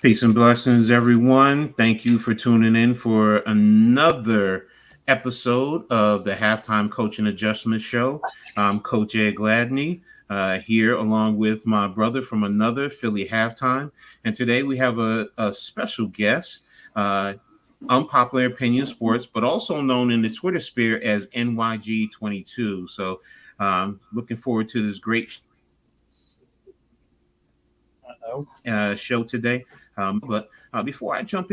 Peace and blessings, everyone. Thank you for tuning in for another episode of the Halftime Coach and Adjustment Show. I'm Coach Ed Gladney here along with my brother from another Philly halftime. And today we have a special guest, uh, Unpopular Opinion Sports, but also known in the Twitter sphere as NYG22. So looking forward to this great Uh-oh. show today. But before we jump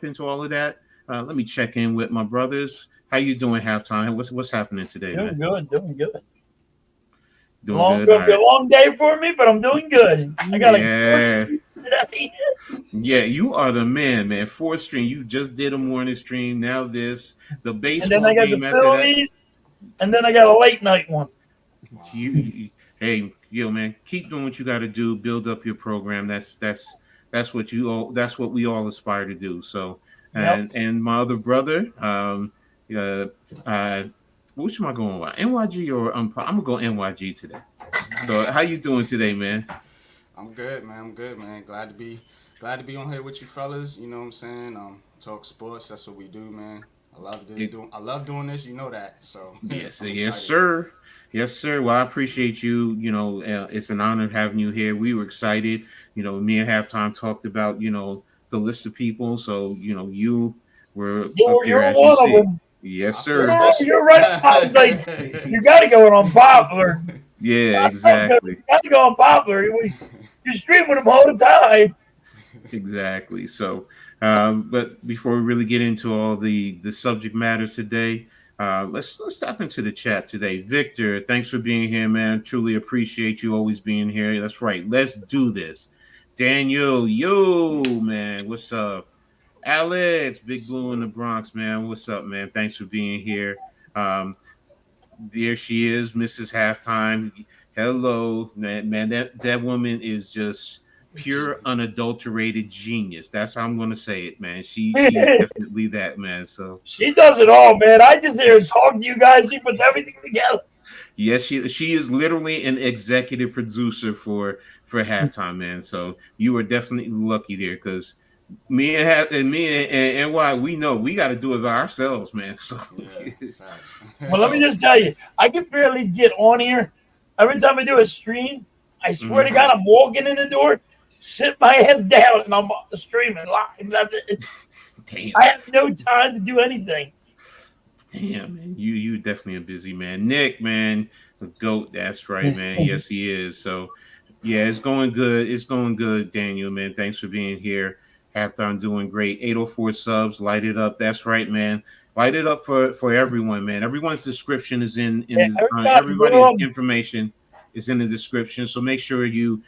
into all of that, let me check in with my brothers. How you doing, halftime? What's happening today, man? Doing good, doing good. Doing good. All Gonna be a right. long day for me, but I'm doing good. I got a good Yeah, stream today. yeah. You are the man, man. Fourth stream. You just did a morning stream. Now this, the And then baseball I got the game after that. Phillies, and then I got a late night one. Hey, yo, man. Keep doing what you got to do. Build up your program. That's what you all. That's what we all aspire to do. So, Yep. and my other brother, uh, uh, which am I going with? NYG or I'm gonna go NYG today. So, how you doing today, man? I'm good, man. I'm good, man. Glad to be on here with you fellas. You know what I'm saying? Talk sports. That's what we do, man. I love this. It, I love doing this. You know that. So yes, I'm yes, excited. sir. Yes, sir. Well, I appreciate you. It's an honor having you here. We were excited. Me and Halftime talked about, the list of people. So, you were up there You're as you one of see. them. Yes, I feel sir. special. You're right. I was like, you got to go on Unpopular. Yeah, I don't go. You exactly. got to go on Popular. You stream with them all the time. Exactly. So, but before we really get into all the subject matters today, let's step into the chat today. Victor, thanks for being here, man. Truly appreciate you always being here. That's right. Let's do this. Daniel, yo, man, what's up? Alex, Big Blue in the Bronx, man. What's up, man? Thanks for being here. Um, there she is, Mrs. Halftime. Hello, man. Man, that woman is just pure, unadulterated genius. That's how I'm gonna say it, man. She's definitely that, man. So She does it all, man. I just hear her talk to you guys. She puts everything together. yes, she is literally an executive producer for Halftime, man. So you are definitely lucky there, because me and NY, we know we got to do it by ourselves, man. So Yeah, facts. Well, let me So just tell you, I can barely get on here. Every time I do a stream, I swear mhm. to God, I'm walking in the door, sit my ass down, and I'm streaming live. That's it. Damn. I have no time to do anything. Damn, man, you definitely a busy man. Nick, man, the goat. That's right, man. Yes, he is. So, yeah, it's going good. It's going good, Daniel, man. Thanks for being here. Halftime doing great. 804 subs, light it up. That's right, man. Light it up for everyone, man. Everyone's description is in the Every time, everybody's girl, information is in the description. So make sure you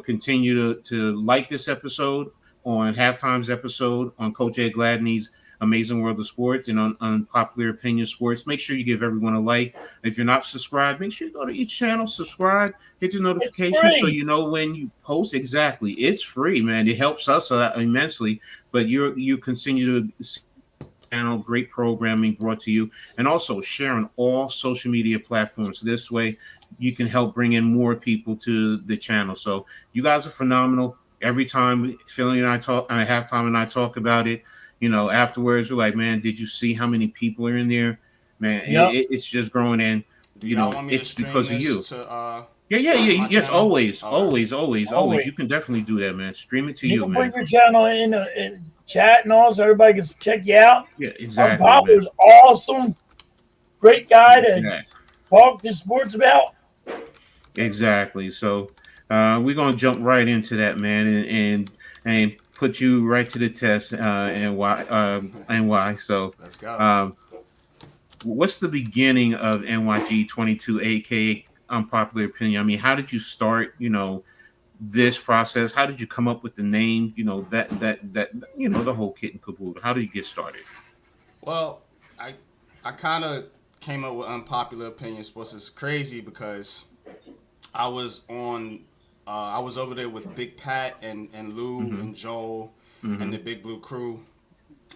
continue to like this episode on Halftime's episode on Coach Ed Gladney's Amazing World of Sports and on Unpopular Opinion Sports. Make sure you give everyone a like. If you're not subscribed, make sure you go to each channel, subscribe, hit the it's notifications so free. you know when you post. Exactly, it's free, man. It helps us immensely. But you continue to see channel, great programming brought to you, and also share on all social media platforms. This way, you can help bring in more people to the channel. So you guys are phenomenal. Every time Philly and I talk, I have time and I talk about it. Afterwards, we're like, man, did you see how many people are in there? Man, Yep. it's just growing in. do y'all want me to It's stream because of you. this Yeah, yeah, to yeah. my Yes, channel? always, Okay. always, always, always. You Always. can definitely do that, man. Stream it to You you, can put man. your channel in chat and all so everybody can check you out. Yeah, exactly, man. Unpopular's awesome. Great guy to Yeah. talk to sports about. Exactly. So we're gonna jump right into that, man, and put you right to the test, and why and why. So, Let's go. um, what's the beginning of NYG 22, aka Unpopular Opinion? I mean, how did you start? This process. How did you come up with the name? That the whole kit and caboodle. How did you get started? Well, I kind of came up with unpopular opinion sports. It's crazy because I was on. I was over there with Big Pat and Lou Mm-hmm. and Joel and Mm-hmm. the Big Blue crew,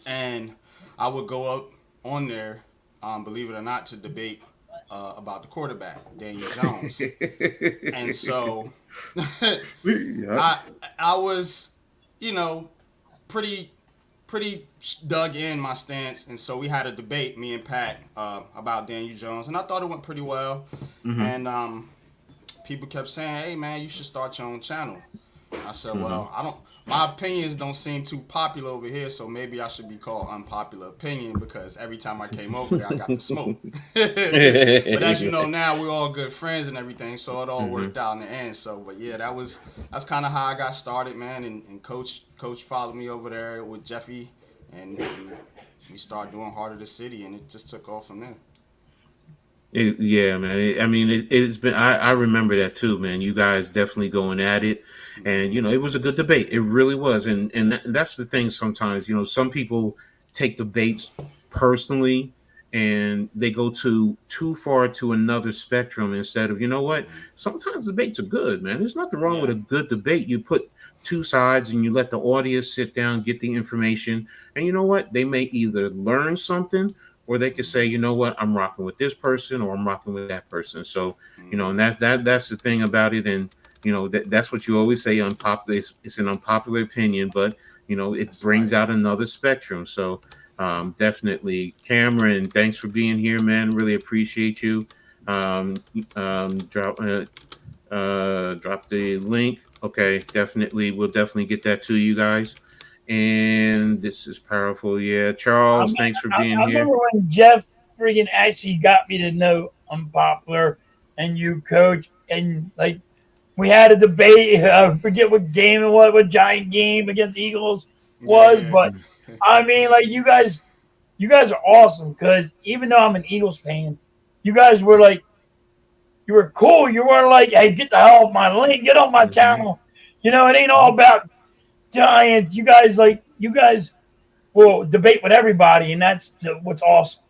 and I would go up on there, believe it or not, to debate about the quarterback Daniel Jones, and so Yeah. I I was you know, pretty pretty dug in my stance, and so we had a debate, me and Pat, about Daniel Jones, and I thought it went pretty well. Mm-hmm. And people kept saying, "Hey, man, you should start your own channel." I said, Mm-hmm. "Well, I don't. My opinions don't seem too popular over here, so maybe I should be called Unpopular Opinion because every time I came over there, I got the smoke." But as you know now, we're all good friends and everything, so it all Mm-hmm. worked out in the end. So, but yeah, that's kind of how I got started, man. And Coach followed me over there with Jeffy, and we started doing Heart of the City, and it just took off from there. Yeah, man. I mean, it's been. I remember that too, man. You guys definitely going at it, and Hmm. you know, it was a good debate. It really was, and that's the thing. Sometimes, you know, some people take debates personally, and they go too far to another spectrum instead of, you know what? Hmm. Sometimes debates are good, man. There's nothing wrong with Yeah. a good debate. You put two sides, and you let the audience sit down, get the information, and you know what? They may either learn something or they could say, you know what, I'm rocking with this person or I'm rocking with that person. So, you know, and Hmm. that's the thing about it. And you know, that's what you always say. Unpopular. It's an unpopular opinion, but you know, it That's brings right. out another spectrum. So, definitely, Cameron. Thanks for being here, man. Really appreciate you. Um, drop drop the link. Okay, definitely. We'll definitely get that to you guys. And this is powerful. Yeah, I, Charles. mean, Thanks for I being here. remember when Jeff freaking actually got me to know Unpopular and you, Coach, and like we had a debate. I forget what game it was, what giant game against Eagles Yeah, was, yeah. but I mean, like you guys are awesome because even though I'm an Eagles fan, you guys were like you were cool. You weren't like, hey, get the hell off my lane, get off my Hmm. channel. You know, it ain't all about Giants. You guys will debate with everybody, and what's awesome.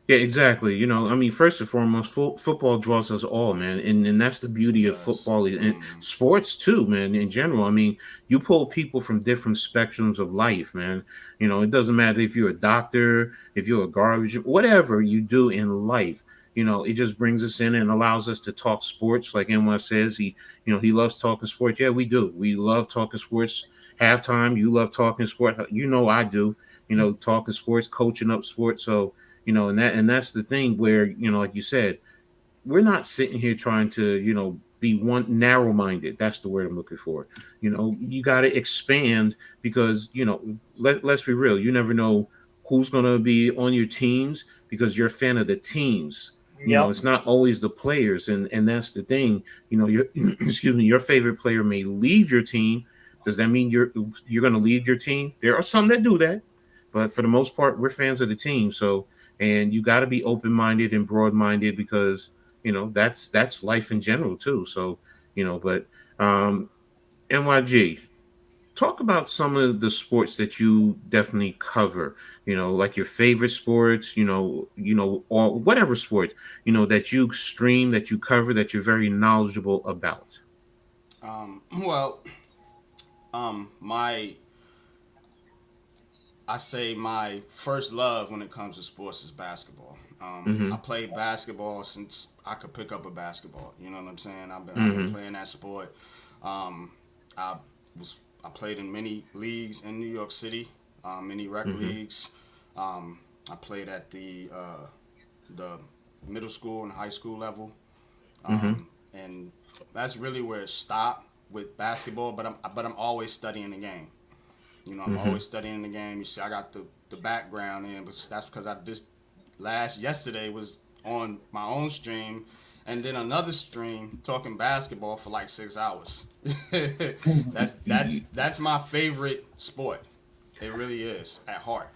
Yeah, exactly. You know, I mean, first and foremost, football draws us all, man, and that's the It beauty of does. football and Hmm. sports too, man. In general, I mean, you pull people from different spectrums of life, man. You know, it doesn't matter if you're a doctor, if you're a garbage, whatever you do in life. You know, it just brings us in and allows us to talk sports. Like Emma says, he loves talking sports. Yeah, we do. We love talking sports. Halftime, you love talking sports. You know, I do. You know, talking sports, coaching up sports. So you know, and that's the thing where, you know, like you said, we're not sitting here trying to, you know, be one narrow minded. That's the word I'm looking for. You know, you got to expand because, you know, let's be real. You never know who's going to be on your teams because you're a fan of the teams. You know, Yep. it's not always the players, and that's the thing. You know, your excuse me, your favorite player may leave your team. Does that mean you're going to leave your team? There are some that do that, but for the most part, we're fans of the team. So, and you got to be open minded and broad minded because you know that's life in general too. So you know, but um NYG, talk about some of the sports that you definitely cover, you know, like your favorite sports, or whatever sports, you know, that you stream, that you cover, that you're very knowledgeable about. Well, my I say my first love when it comes to sports is basketball. I Mm-hmm. played basketball since I could pick up a basketball. You know what I'm saying? I've been Mm-hmm. playing that sport. Um, I I played in many leagues in New York City, many rec Mm-hmm. leagues. I played at the middle school and high school level, Mm-hmm. and that's really where it stopped with basketball. But I'm always studying the game. You know, I'm Mm-hmm. always studying the game. You see, I got the background in, but that's because I just yesterday was on my own stream, and then another stream talking basketball for like 6 hours. That's my favorite sport. It really is at heart.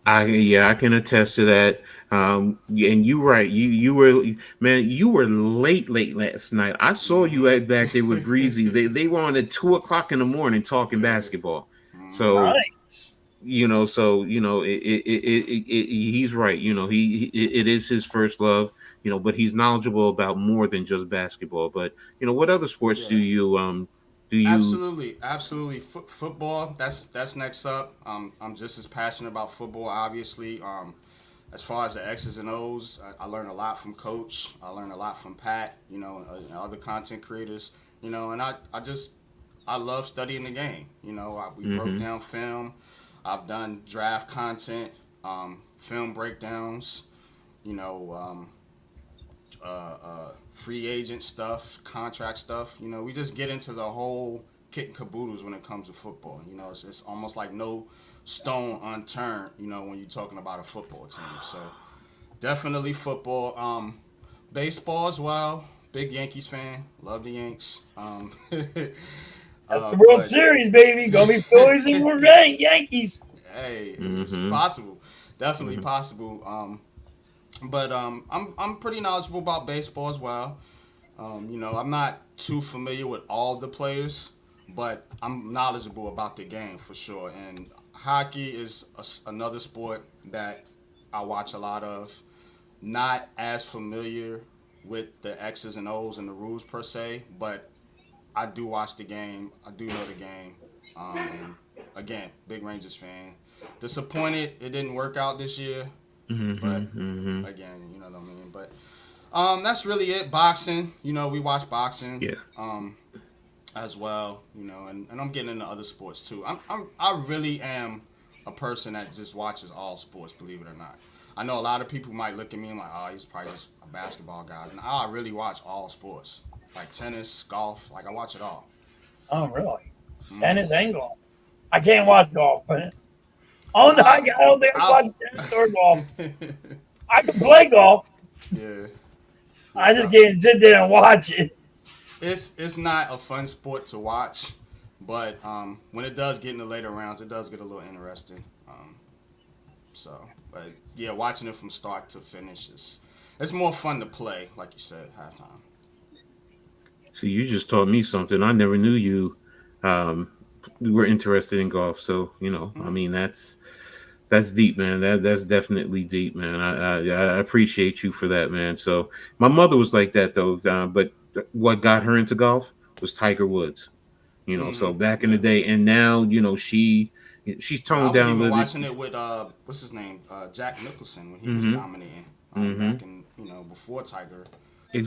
I can attest to that. And you right. You were, man. You were late last night. I saw you Hmm. at back there with Breezy. They were on at 2 o'clock in the morning talking Yeah. basketball. Hmm. So Nice. he's right. You know, it is his first love. You know, but he's knowledgeable about more than just basketball. But you know, what other sports Yeah. do you? Absolutely, absolutely. Football. That's next up. I'm just as passionate about football. Obviously. As far as the X's and O's, I learned a lot from Coach. I learned a lot from Pat. You know, and other content creators. You know, and I just I love studying the game. You know, we broke Mm-hmm. down film. I've done draft content, film breakdowns. You know, free agent stuff, contract stuff. You know, we just get into the whole kit and caboodles when it comes to football. You know, it's almost like no stone unturned. You know, when you're talking about a football team. So definitely football. Baseball as well. Big Yankees fan. Love the Yanks. That's the World But Series, baby. Gonna be Phillies and we're Yankees. hey, it's Mm-hmm. possible. Definitely Mm-hmm. possible. But I'm pretty knowledgeable about baseball as well. You know, I'm not too familiar with all the players, but I'm knowledgeable about the game for sure. And hockey is another sport that I watch a lot of. Not as familiar with the X's and O's and the rules per se, but I do watch the game. I do know the game. And again, big Rangers fan. Disappointed it didn't work out this year, but Mm-hmm. again, you know what I mean. But that's really it. Boxing, you know, we watch boxing Yeah. as well, you know, and I'm getting into other sports too. I really am a person that just watches all sports, believe it or not. I know a lot of people might look at me and like, oh, he's probably just a basketball guy. And I really watch all sports, like tennis, golf, like I watch it all. Oh, really? Mm. Tennis and golf. I can't watch golf, but oh no, I I, don't think I can I've, watch tennis or golf. I can play golf. yeah, I yeah. just can't sit there and watch it. It's not a fun sport to watch, but when it does get in the later rounds, it does get a little interesting. So, but yeah, watching it from start to finish is it's more fun to play, like you said, halftime. So you just taught me something. I never knew um, you were interested in golf. So I Mm-hmm. mean, that's deep, man. That's definitely deep, man. I appreciate you for that, man. So my mother was like that though, but what got her into golf was Tiger Woods. So Mm-hmm. back in the Yeah. day, and now she's Yeah, I toned was down a even little bit. watching it with what's his name, Jack Nicholson when he was Mm-hmm. dominating Mm-hmm. back in before Tiger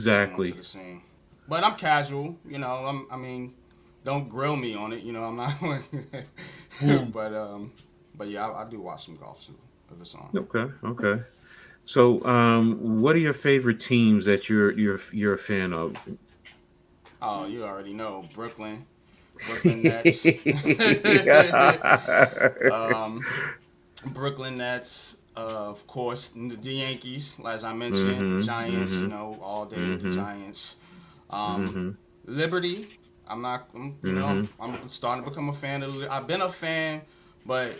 came onto Exactly. the scene. But I'm casual, I mean, don't grill me on it, I'm not. Hmm. but yeah, I do watch some golf too if it's on. Okay. Okay. So, what are your favorite teams that you're a fan of? Oh, you already know Brooklyn Nets. um, Brooklyn Nets, of course, the Yankees, as I mentioned, Mm-hmm. Giants, Mm-hmm. all day with the Mm-hmm. Giants. Um, Mm-hmm. Liberty, I'm not, Mm-hmm. I'm starting to become a fan of. I've been a fan, but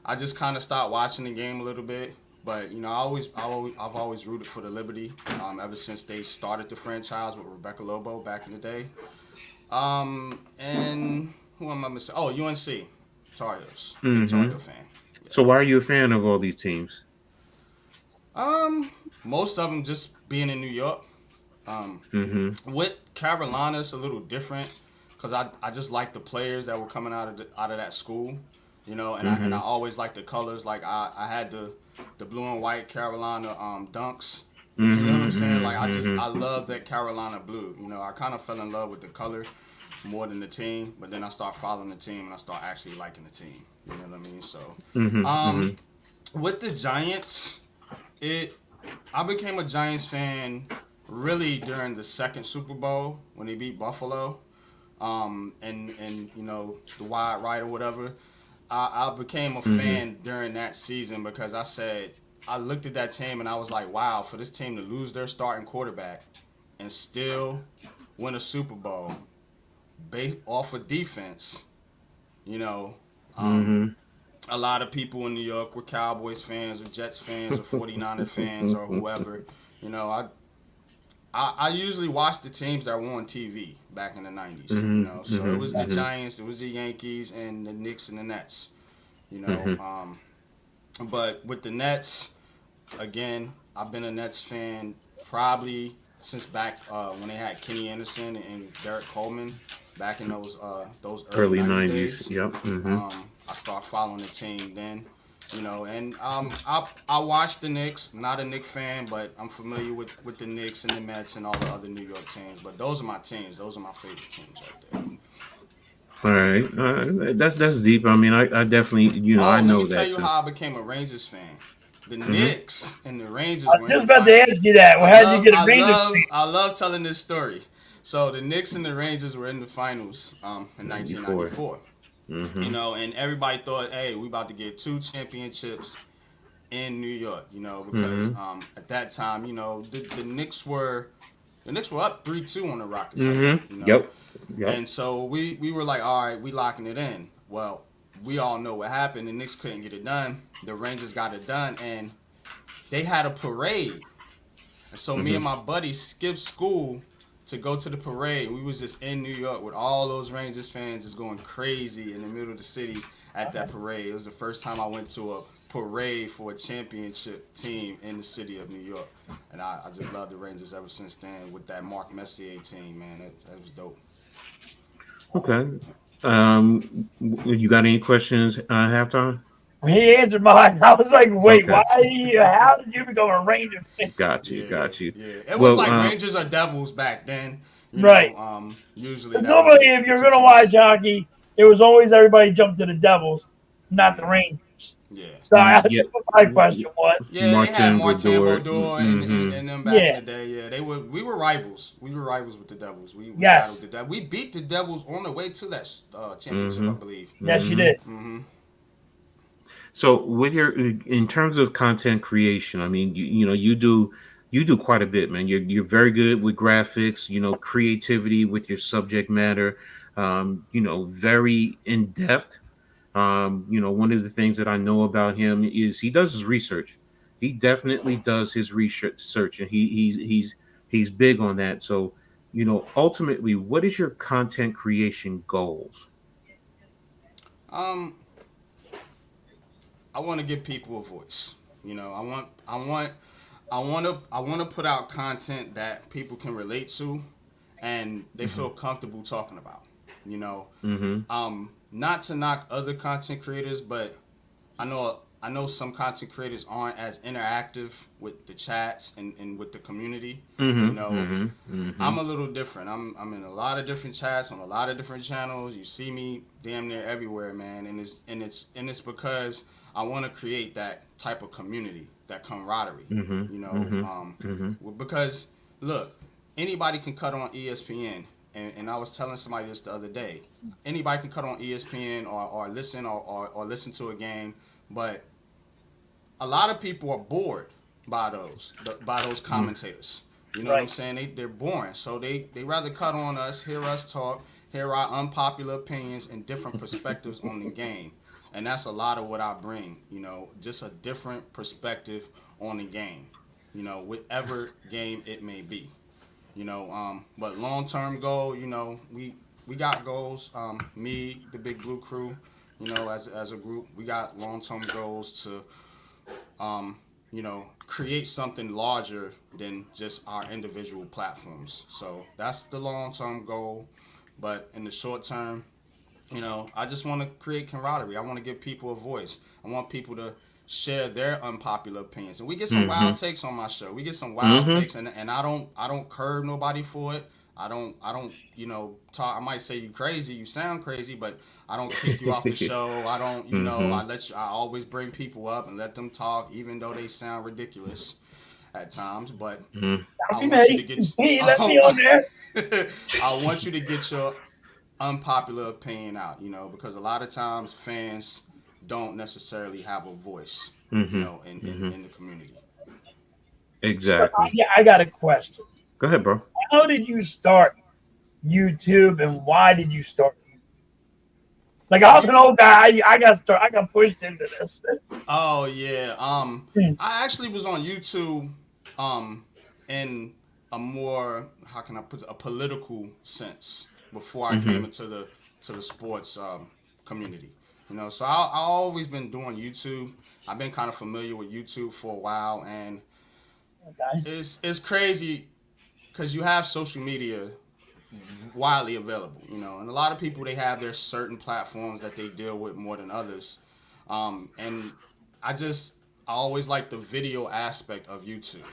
I just kind of stopped watching the game a little bit. But I've always rooted for the Liberty. Ever since they started the franchise with Rebecca Lobo back in the day. And who am I missing? Oh, UNC, Tar Heels. Big Tar Mm-hmm. Heel fan. Yeah. So, why are you a fan of all these teams? Um, Most of them just being in New York. Mm-hmm. With Carolina, it's a little different because I just like the players that were coming out of that school, and I Mm-hmm. always like the colors. Like I had the blue and white Carolina dunks. You know what I'm saying? Like Mm-hmm. I love that Carolina blue. I kind of fell in love with the color more than the team, but then I start following the team and I start actually liking the team. You know what I mean? So, Mm-hmm. um, Mm-hmm. with the Giants, it I became a Giants fan really during the second Super Bowl when they beat Buffalo, and the wide right or whatever. I became a Mm-hmm. fan during that season because I looked at that team and I was like, wow, for this team to lose their starting quarterback and still win a Super Bowl based off of defense, you know. Um, Mm-hmm. a lot of people in New York were Cowboys fans or Jets fans or 49er fans or whoever. You know, I usually watched the teams that were on TV back in the 90s, Mm-hmm. So it was the Mm-hmm. Giants, it was the Yankees, and the Knicks and the Nets, you know. Mm-hmm. But with the Nets, again, I've been a Nets fan probably since back when they had Kenny Anderson and Derek Coleman back in those early Early 90 '90s. days. Yep. Mm-hmm. I start following the team then, and I watch the Knicks. I'm not a Knicks fan, but I'm familiar with the Knicks and the Mets and all the other New York teams. But those are my teams. Those are my favorite teams right there. All right. That's deep. I mean, I definitely, I Oh, let me know tell that you too. how I became a Rangers fan. The Mm-hmm. Knicks and the Rangers I were was in just the about to finals. ask you that. Well, how did you get a Rangers fan? I love telling this story. So the Knicks and the Rangers were in the finals in 94. 1994. Mm-hmm. And everybody thought, hey, we about to get 2 championships in New York. Because Mm-hmm. at that time, the Knicks were up 3-2 on the Rockets, I think. Mm-hmm. Yep. Yep. And so we were like, all right, we locking it in. Well, we all know what happened. The Knicks couldn't get it done. The Rangers got it done, and they had a parade. And so me and Mm-hmm. my buddy skipped school to go to the parade. We was just in New York with all those Rangers fans just going crazy in the middle of the city at that parade. It was the first time I went to a parade for a championship team in the city of New York. And I just love the Rangers ever since then with that Mark Messier team, man. That was dope. Okay. You got any questions? Halftime. He answered mine. I was like, wait, Okay. why? How did you become a Rangers fan? Got you. Yeah, Got you. yeah. It was Well. like Rangers or Devils back then. Right. Usually 'Cause that was normally, the if you're two going to watch teams. hockey, it was always everybody jumped to the Devils, not the Rangers. Yeah. So that's Yeah. what my question was. Yeah, they had Martin Martin Brodeur. Brodeur Mm-hmm. and them back in Yeah. the day. Yeah, they were. We were rivals. We were rivals with the Devils. We battled Yes. the Devils. We beat the Devils on the way to that championship, Mm-hmm. I believe. Yes, you Mm-hmm. did. Hmm. So with in terms of content creation, I mean, you do quite a bit, man. You're very good with graphics, creativity with your subject matter, very in depth. One of the things that I know about him is he does his research. He definitely does his research, and he's big on that. So, ultimately, what is your content creation goals? Um, I want to give people a voice. I want to put out content that people can relate to, and they Mm-hmm. feel comfortable talking about. You know, Mm-hmm. not to knock other content creators, but I know some content creators aren't as interactive with the chats and with the community. You Mm-hmm. know, Mm-hmm. Mm-hmm. I'm a little different. I'm in a lot of different chats on a lot of different channels. You see me damn near everywhere, man, and it's because I want to create that type of community, that camaraderie. Mm-hmm. You know, Mm-hmm. Mm-hmm. because look, anybody can cut on ESPN. And I was telling somebody this the other day. Anybody can cut on ESPN or listen or listen to a game, but a lot of people are bored by those commentators. You know what I'm Right. saying? They're boring, so they rather cut on us, hear us talk, hear our unpopular opinions and different perspectives on the game, and that's a lot of what I bring. Just a different perspective on the game. Whatever game it may be. But long term goal, we got goals. Me, the Big Blue Crew, as a group, we got long term goals to create something larger than just our individual platforms. So that's the long term goal. But in the short term, I just want to create camaraderie. I want to give people a voice. I want people to share their unpopular opinions. And we get some Mm-hmm. wild takes on my show. We get some wild Mm-hmm. takes, and I don't curb nobody for it. I don't talk. I might say you crazy, you sound crazy, but I don't kick you off the show. I don't Mm-hmm. I always bring people up and let them talk, even though they sound ridiculous at times. But Mm-hmm. I'll I be want you May. to get He let me on there. I want you to get your unpopular opinion out, because a lot of times fans don't necessarily have a voice, Mm-hmm. Mm-hmm. in the community. So Exactly. I got a question. Go ahead, bro. How did you start YouTube, and why did you start? Like I'm You an old guy. I got start. I got pushed into this. Oh yeah. I actually was on YouTube in a more, how can I put it, a political sense before I came Mm-hmm. into the sports community. So I always been doing YouTube. I've been kind of familiar with YouTube for a while, and Okay. it's crazy because you have social media widely available, and a lot of people, they have their certain platforms that they deal with more than others, and I always like the video aspect of YouTube.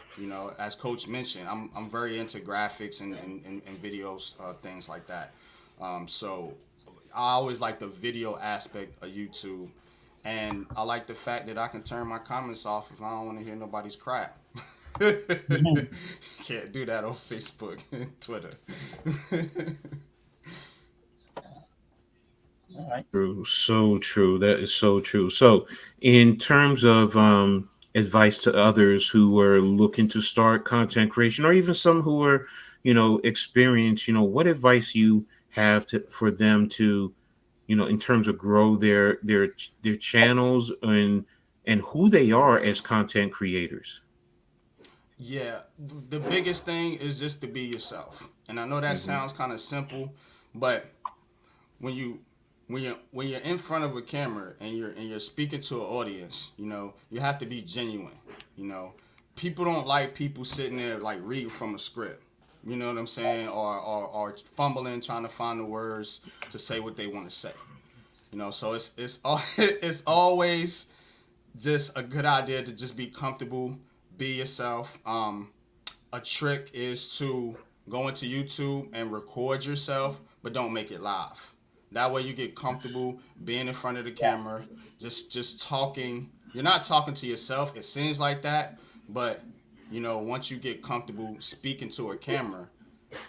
As Coach mentioned, I'm very into graphics and videos, things like that. So I always like the video aspect of YouTube, and I like the fact that I can turn my comments off if I don't want to hear nobody's crap. Can't do that on Facebook and Twitter. All right. True, so true. That is so true. So, in terms of advice to others who are looking to start content creation, or even some who are, experienced, what advice you have for them to, in terms of grow their channels and who they are as content creators. Yeah, the biggest thing is just to be yourself. And I know that Hmm. sounds kind of simple, but when you when you're in front of a camera and you're speaking to an audience, you have to be genuine. You know, people don't like people sitting there like reading from a script. You know what I'm saying? Or fumbling trying to find the words to say what they want to say. So it's always just a good idea to just be comfortable, be yourself. A trick is to go into YouTube and record yourself, but don't make it live. That way you get comfortable being in front of the Yes. camera, just talking. You're not talking to yourself. It seems like that, but once you get comfortable speaking to a camera,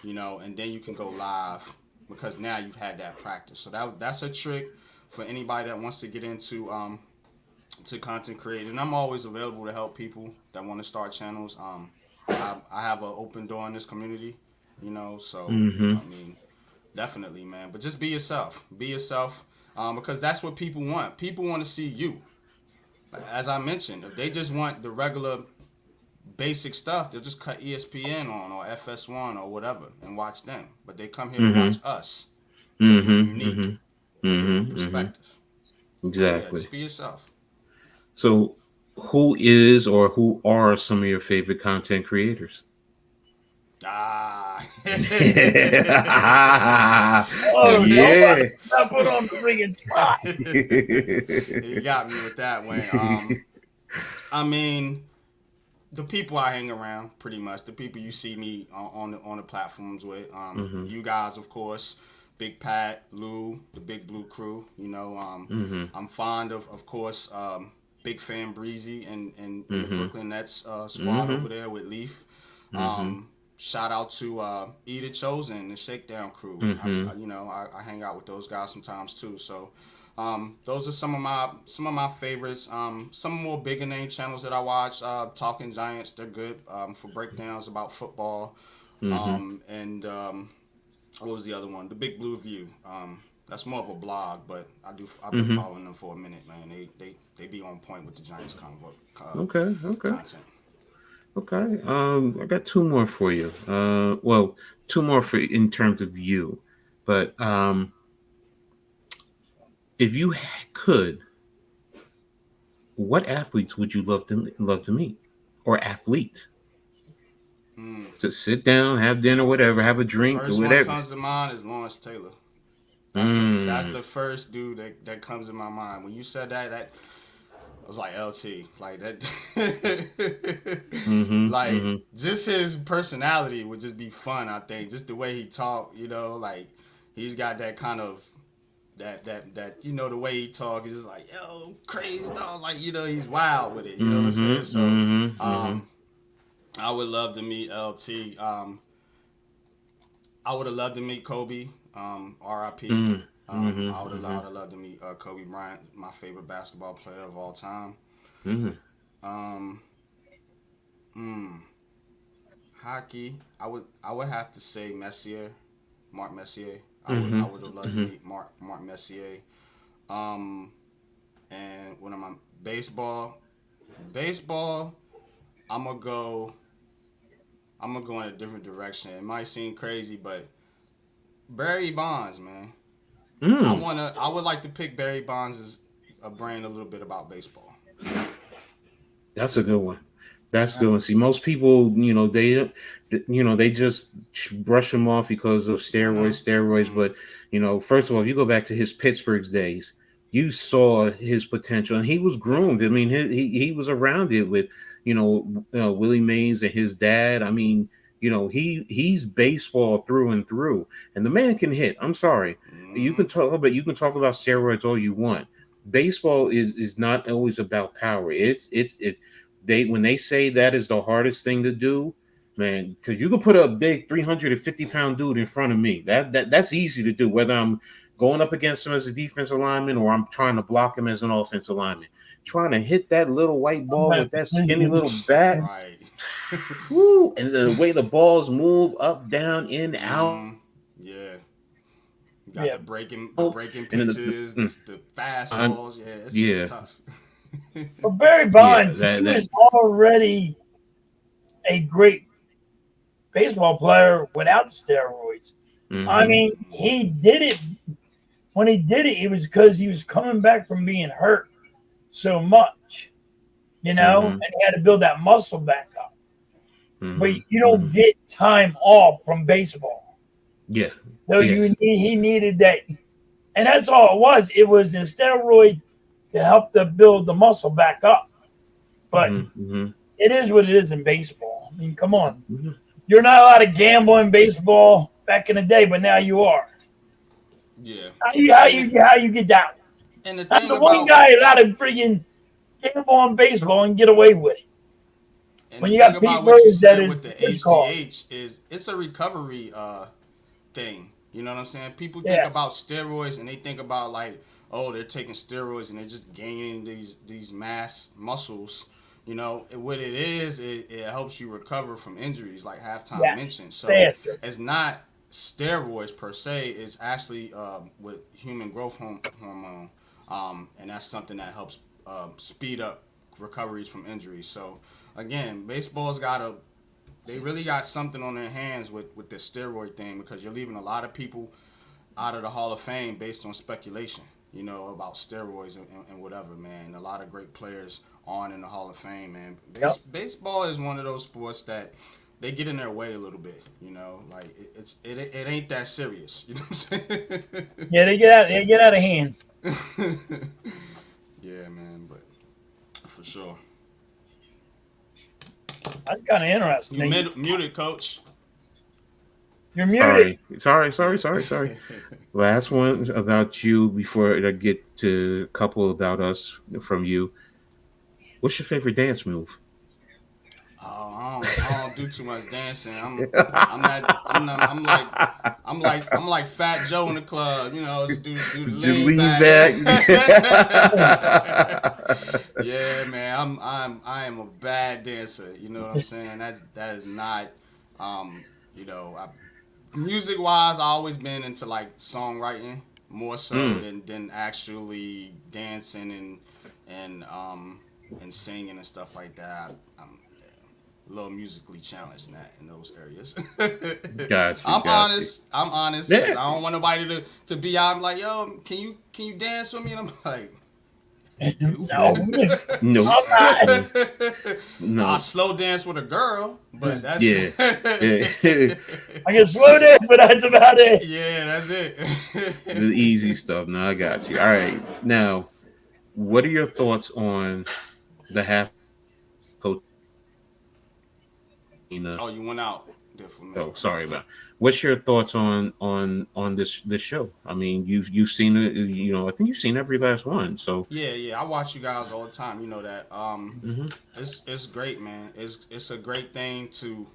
and then you can go live because now you've had that practice. So that's a trick for anybody that wants to get into to content creating. I'm always available to help people that want to start channels. I have an open door in this community, so Hmm. I mean, definitely, man. But just be yourself. Be yourself, because that's what people want. People want to see you. As I mentioned, if they just want the regular basic stuff, they'll just cut ESPN on or FS1 or whatever and watch them. But they come here to Hmm. watch us because we're Hmm. unique, Hmm. a different Hmm. Hmm. perspective. So yeah, Exactly. just be yourself. So, who is or who are some of your favorite content creators? Ah. Oh, Yeah. somebody got put on the friggin' spot. You got me with that one. I mean, the people I hang around, pretty much the people you see me on the platforms with. Hmm. You guys, of course, Big Pat, Lou, the Big Blue Crew. Hmm. I'm fond of course, big fan Breezy and the Hmm. Brooklyn Nets squad Hmm. over there with Leaf. Hmm. Shout out to Eda Chosen, the Shakedown crew. Hmm. I hang out with those guys sometimes too. So those are some of my favorites. Some more bigger name channels that I watch. Talking Giants, they're good for breakdowns about football. Hmm. And what was the other one? The Big Blue View. That's more of a blog, but I've been Hmm. following them for a minute, man. They be on point with the Giants Okay. Okay. content. Okay. I got two more for you. Well, two more for in terms of you, but if you could, what athletes would you love to meet, or athlete? Mm. To sit down, have dinner, whatever, have a drink, or First one whatever. comes to mind is Lawrence Taylor. That's Mm. the first dude that comes in my mind. When you said that I was like LT, like that, Mm-hmm. like Mm-hmm. just his personality would just be fun. I think just the way he talk, like he's got that kind of that the way he talk is just like yo crazy dog, like he's wild with it. You know what I'm saying? Mm-hmm. So Mm-hmm. Mm-hmm. I would love to meet LT. I would have loved to meet Kobe. R.I.P. Mm-hmm. I would have Mm-hmm. loved to meet Kobe Bryant, my favorite basketball player of all time. Mm-hmm. Um, mm, Hockey. I would have to say Messier, Mark Messier. I would have loved to Mm-hmm. meet Mark Messier. Um, and what am I? Baseball. Baseball. I'm gonna go. I'm gonna go in a different direction. It might seem crazy, but Barry Bonds, man. Mm. I would like to pick Barry Bonds' a brain a little bit about baseball. That's a good one. That's a good one. See, most people, they just brush him off because of Mm-hmm. steroids. Mm-hmm. But first of all, if you go back to his Pittsburgh's days, you saw his potential, and he was groomed. I mean, he was around it with, Willie Mays and his dad. I mean, he's baseball through and through, and the man can hit. I'm sorry, Mm-hmm. you can talk about steroids all you want. Baseball is not always about power. It they when they say that is the hardest thing to do, man, because you can put a big 350-pound dude in front of me. That's easy to do, whether I'm going up against him as a defensive lineman or I'm trying to block him as an offensive lineman. Trying to hit that little white ball with that skinny little bat. Right. Whoo, and the way the balls move up, down, in, out, Mm, yeah. You got Yeah. the breaking and then pitches, the I'm, fastballs. Yeah, it's yeah, tough. But Barry yeah, Bonds, he that was already a great baseball player without steroids. I mm-hmm, mean, he did it. When he did it, it was because he was coming back from being hurt so much, mm-hmm, and he had to build that muscle back up. But mm-hmm, you mm-hmm. don't get time off from baseball. Yeah, So yeah, he needed that, and that's all it was. It was a steroid to help to build the muscle back up. But mm-hmm, mm-hmm, it is what it is in baseball. I mean, come on. mm-hmm. You're not allowed to gamble in baseball back in the day, but now you are. Yeah. How you how And you how you get that? and the That's thing the one about guy allowed to freaking gamble on baseball and get away with it. and When the you thing got Pete about what you Rose, that said with is the his call. HGH is it's a recovery thing. You know what I'm saying? People think Yes. about steroids and they think about like, oh, they're taking steroids and they're just gaining these mass muscles. What it is, it helps you recover from injuries, like Halftime Yes. mentioned. So Faster. it's not steroids per se. It's actually with human growth hormone, and that's something that helps speed up recoveries from injuries. So again, baseball's got a they really got something on their hands with this steroid thing because you're leaving a lot of people out of the Hall of Fame based on speculation, about steroids and whatever, man. A lot of great players on in the Hall of Fame, man. Yep. Baseball is one of those sports that they get in their way a little bit, like it ain't that serious, you know what I'm saying? Yeah, they get out of hand. Yeah, man, but for sure. That's kind of You interesting. muted, coach. You're muted. Sorry. Last one about you before I get to a couple about us from you. What's your favorite dance move? Oh, I don't do too much dancing. I'm like Fat Joe in the club. Just do the Just lean lean back. back. Yeah, man. I am a bad dancer. You know what I'm saying? That is not. Um, music wise, I always been into like songwriting more so Mm. than actually dancing and singing and stuff like that. I'm a little musically challenged in those areas. Got you. I'm honest because Yeah. I don't want nobody to be out. I'm like, yo, can you dance with me? And I'm like, No, No. I'm not. No. I slow dance with a girl, but that's Yeah. Yeah. I can slow down, but that's about it. yeah, that's it. The easy stuff. No, I got you. All right. Now, what are your thoughts on the half coach? Oh, you went out there for a minute. Oh, sorry about. What's your thoughts on this show? I mean, you've seen it. I think you've seen every last one. So Yeah, I watch you guys all the time. You know that. hmm It's great, man. It's a great thing to,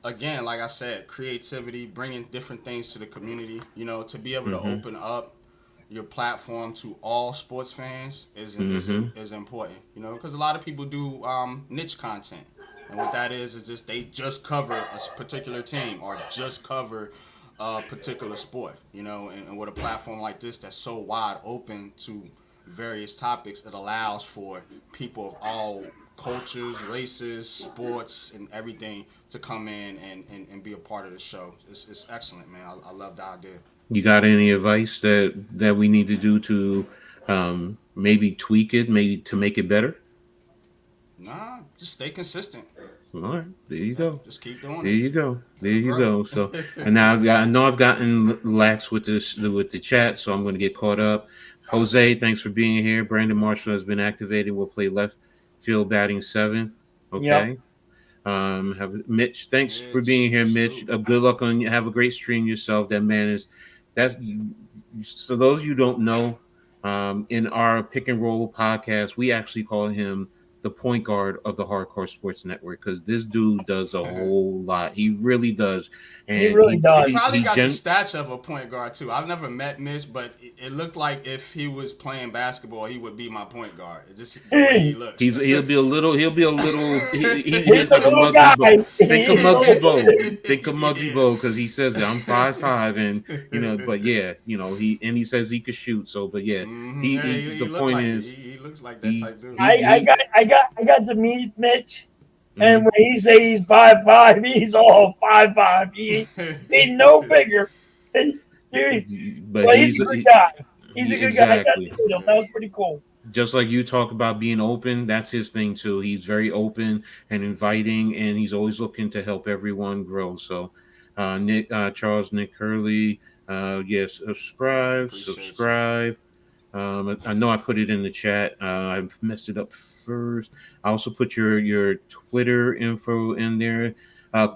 again, like I said, creativity, bringing different things to the community. To be able to hmm open up your platform to all sports fans is important. Because a lot of people do niche content, and what that is just they just cover a particular team or just cover a particular sport. And with a platform like this that's so wide open to various topics, it allows for people of all cultures, races, sports, and everything to come in and be a part of the show. It's excellent, man. I love the idea. you got any advice that we need to do to maybe tweak it, maybe to make it better? Nah, just stay consistent. All right, there you Yep, go. just keep doing There it. you go. There It'll you grow. go. So, and now I know I've gotten lax with the chat, so I'm going to get caught up. Jose, thanks for being here. Brandon Marshall has been activated. We'll play left field batting seventh. Yep. Okay. Have Mitch. Thanks for being Mitch, here, Mitch. salute. Good luck on. Have a great stream yourself. That man is. That's so. Those you don't know, in our pick and roll podcast, we actually call him the point guard of the Hardcore Sports Network because this dude does a whole lot. He really does, He and really He does. probably got the stature of a point guard too. I've never met Mitch, but it looked like if he was playing basketball, he would be my point guard. It's just the way he looks. He'll be a little He's he's a like a little Muggsy guy. Bow. Think of He's a Muggsy little Bow. dude. Think of Muggsy Bow because he says that I'm 5'5", and but yeah, he says he could shoot. So but yeah, He the look point like is he looks like that type dude. I got to meet Mitch, and when he say he's 5'5", he's all 5'5". He's no bigger. Dude, but he's a good guy. He's a good guy. I got to exactly. meet him. That was pretty cool. Just like you talk about being open, that's his thing too. He's very open and inviting, and he's always looking to help everyone grow. So, Nick Curley, yes, subscribe. I know I put it in the chat. I messed it up first. I also put your Twitter info in there.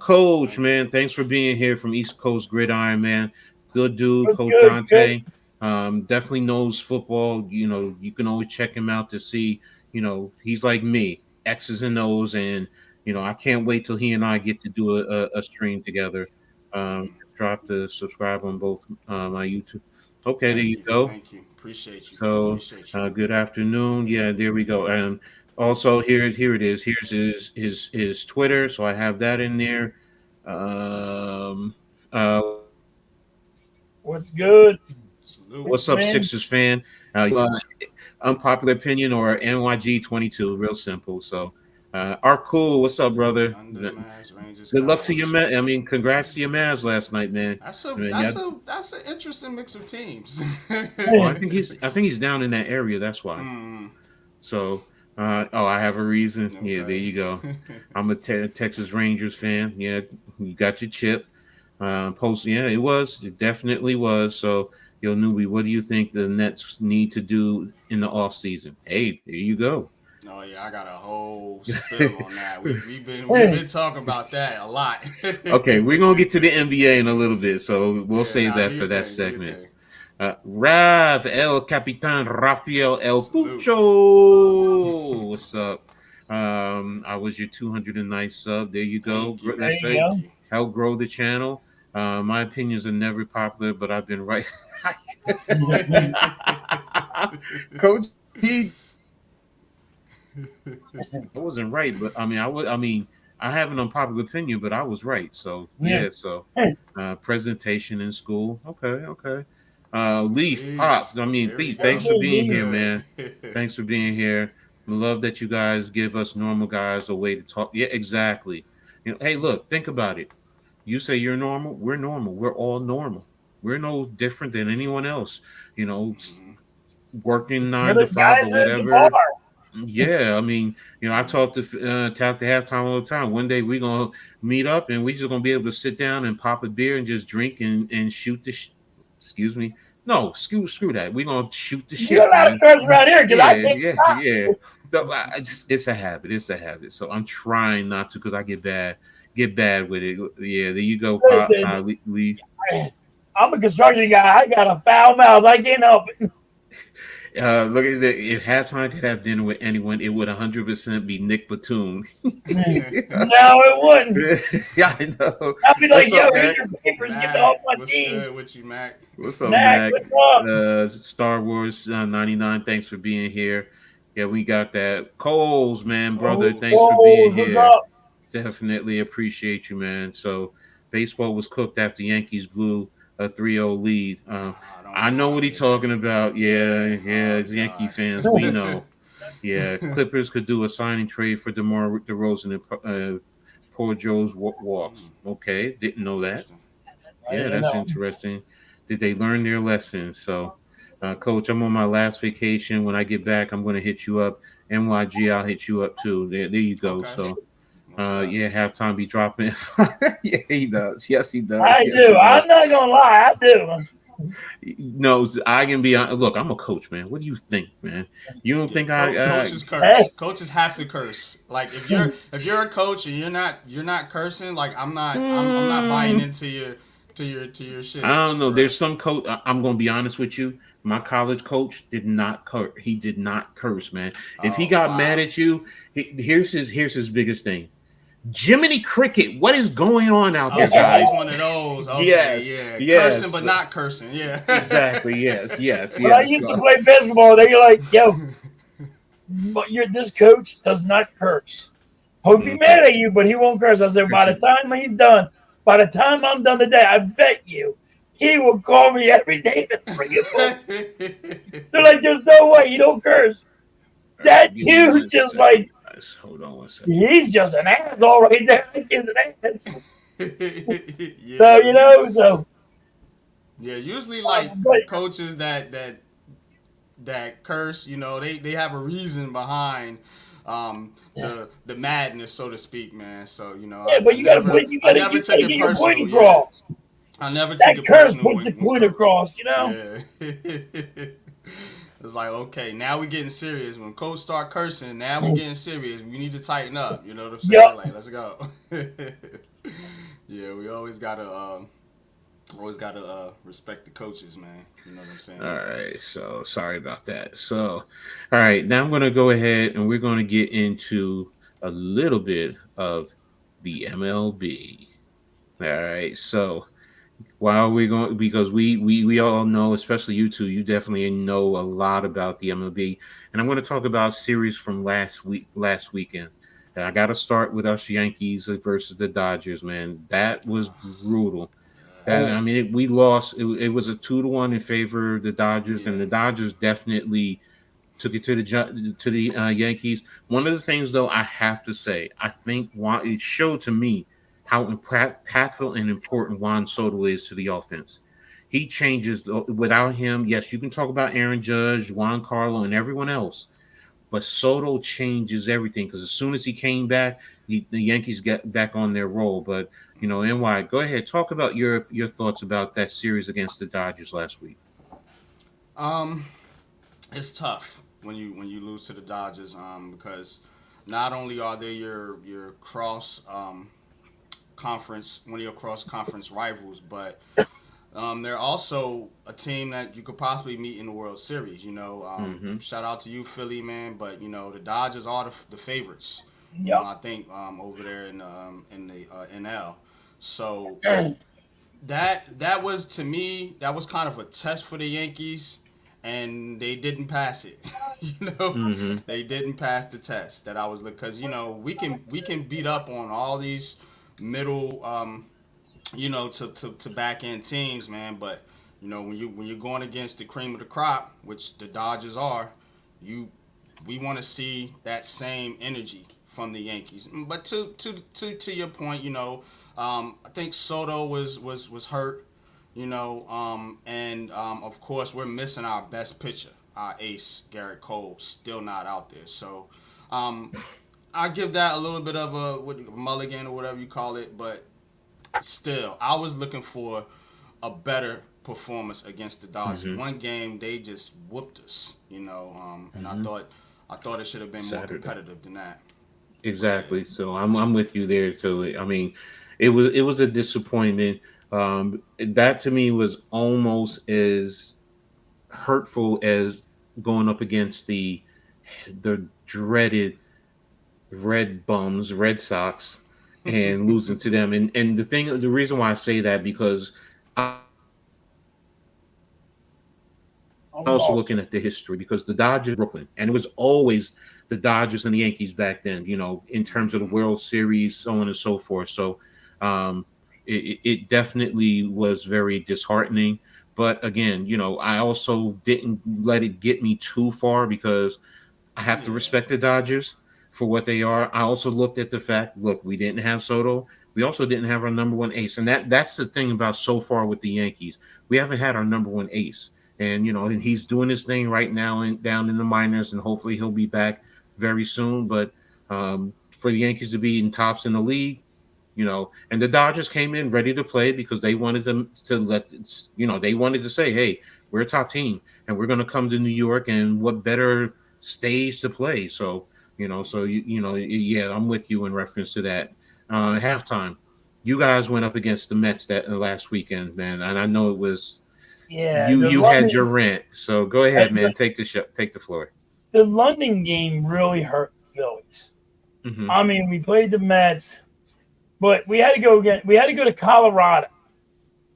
Coach, man, thanks for being here from East Coast Gridiron, man. Good dude, Good, Coach good, Dante. good. Definitely knows football. You can always check him out to see. He's like me, X's and O's, and I can't wait till he and I get to do a stream together. Drop the subscribe on both my YouTube. Okay, there you go. Thank you. Appreciate you. So, good afternoon. Yeah, there we go. And also here it is. Here's his Twitter. So I have that in there. What's good? What's up, Sixers fan? Unpopular Opinion or NYG22. Real simple. So, cool. What's up, brother? Good luck to your man. I mean, congrats to your Mavs last night, man. That's an interesting mix of teams. Well, I think he's down in that area. That's why. So, I have a reason. Okay. Yeah, there you go. I'm a Texas Rangers fan. Yeah, you got your chip. It definitely was. So, yo, Newbie, what do you think the Nets need to do in the off season? Hey, there you go. Oh yeah, I got a whole spill on that. We've been talking about that a lot. Okay, we're gonna get to the NBA in a little bit, so we'll save that for that segment. Rav El Capitan Rafael El Pucho, what's up? I was your 209 sub. There you go. Let's say help grow the channel. My opinions are never popular, but I've been right. Coach, I wasn't right, but I have an unpopular opinion, but I was right. So yeah. So presentation in school. Okay. Leaf Pop. Leaf. Thanks for being here, man. Thanks for being here. Love that you guys give us normal guys a way to talk. Yeah, exactly. Hey, look, think about it. You say you're normal. We're normal. We're all normal. We're no different than anyone else. Working 9 to 5 or whatever. Yeah, I talk to halftime all the time. One day we're gonna meet up and we're just gonna be able to sit down and pop a beer and just drink and shoot the. Excuse me. No, screw that. We're gonna shoot the shit. You're allowed to curse around here because I can't stop. It's a habit. It's a habit. So I'm trying not to because I get bad with it. Yeah, there you go. Leave. I'm a construction guy. I got a foul mouth. I can't help it. Look at that. If halftime could have dinner with anyone, it would 100% be Nick Batum. No, it wouldn't. Yeah, I know. I'd be like, yo, here's your papers. Get off my team. What's good with you, Mac? What's up, Mac? What's up? Star Wars 99. Thanks for being here. Yeah, we got that. Coles, man, brother. Thanks for being here. What's up? Definitely appreciate you, man. So, baseball was cooked after Yankees blew a 3-0 lead. I know what he's talking about. Yeah, Yankee fans, we know. Yeah, Clippers could do a signing trade for DeMar DeRozan and poor Joe's walks. Okay, didn't know that. Yeah, that's interesting. Did they learn their lesson? So, Coach, I'm on my last vacation. When I get back, I'm going to hit you up. NYG, I'll hit you up too. There you go. Okay. So, halftime be dropping. Yeah, he does. Yes, he does. I do. I'm not gonna lie. I do. No, I can be. Look, I'm a coach, man. What do you think, man? You don't Yeah, think I? coaches Hey, curse. Coaches have to curse. Like if you're a coach and you're not cursing, like I'm not buying Mm, into your I shit don't know. for real. There's some coach. I'm going to be honest with you. My college coach did not curse. He did not curse, man. If he Oh got mad wow. at you, here's his biggest thing. Jiminy Cricket, what is going on out Oh, there, so he's guys? one of those. Okay, Yes, yeah, cursing yes, but not cursing. Yeah. exactly. Yes, yes, when I yes. used to So, play basketball, they were like, "Yo, but this coach does not curse. He'll be mhm. mad at you, but he won't curse." I said, "By the time he's done, by the time I'm done today, I bet you he will call me every day to bring it home." They're like, "There's no way you don't curse." All right, That give me dude one just second, like guys. Hold on one second. he's just an asshole right there. That kid's an ass. Yeah, So you. so Yeah, usually like but coaches that curse, they have a reason behind the madness, so to speak, man. So yeah, but I never you took gotta it get your point personal. Yeah, across. I never took That it curse personal puts the when point across. yeah. It's like, okay, now we getting serious. When coach start cursing, now we getting serious. We need to tighten up. You know what I'm saying? Yup. Like, let's go. Yeah, we always gotta respect the coaches, man. You know what I'm All saying? right, so sorry about that. So, all right, now I'm going to go ahead and we're going to get into a little bit of the MLB. All right, so while we're going, because we all know, especially you two, you definitely know a lot about the MLB, and I'm going to talk about a series from last weekend. And I got to start with us Yankees versus the Dodgers, man. That was brutal. That Oh, I mean, we lost. It was a 2-1 in favor of the Dodgers, and Yeah. the Dodgers definitely took it to the Yankees. One of the things, though, I have to say, I think it showed to me how impactful and important Juan Soto is to the offense. He changes without him. Yes, you can talk about Aaron Judge, Juan Carlo, and everyone else, but Soto changes everything because as soon as he came back, the Yankees get back on their roll. But NY, go ahead, talk about your thoughts about that series against the Dodgers last week. Um, it's tough when you lose to the Dodgers, because not only are they your cross conference one of your cross conference rivals, but they're also a team that you could possibly meet in the World Series. Mm-hmm. Shout out to you, Philly, man. But the Dodgers are the favorites. yup. I think over there in the NL. So Oh, that was, to me, that was kind of a test for the Yankees, and they didn't pass it. Mm-hmm. They didn't pass the test that I was looking, because we can beat up on all these middle to back end teams, man. But when you're going against the cream of the crop, which the Dodgers are, you we want to see that same energy from the Yankees. But to your point, I think Soto was hurt, and of course we're missing our best pitcher, our ace Garrett Cole, still not out there. So I give that a little bit of a mulligan or whatever you call it, but still, I was looking for a better performance against the Dodgers. Mm-hmm. One game they just whooped us, and Mm-hmm. I thought it should have been more Saturday. competitive than that. Yeah. Exactly. So I'm with you there too. I mean, it was a disappointment. That to me was almost as hurtful as going up against the dreaded Red Sox, and losing to them. And the reason why I say that, because I'm also lost. looking at the history, because the Dodgers Brooklyn, and it was always the Dodgers and the Yankees back then, in terms of the Hmm. World Series, so on and so forth. So um, it definitely was very disheartening. But again, I also didn't let it get me too far, because I have to Yeah. respect the Dodgers for what they are. I also looked at the fact, look, we didn't have Soto. We also didn't have our number one ace. And that's the thing about so far with the Yankees. We haven't had our number one ace. And and he's doing his thing right now down in the minors, and hopefully he'll be back very soon. But for the Yankees to be in tops in the league, And the Dodgers came in ready to play because they wanted them to they wanted to say, hey, we're a top team and we're going to come to New York, and what better stage to play? So, yeah, I'm with you in reference to that. Halftime, you guys went up against the Mets that last weekend, man, and I know it was Yeah, you had your rant. So go ahead, man, take the floor. the London game really hurt the Phillies. Mm-hmm. I mean, we played the Mets, but we had to go again. We had to go to Colorado.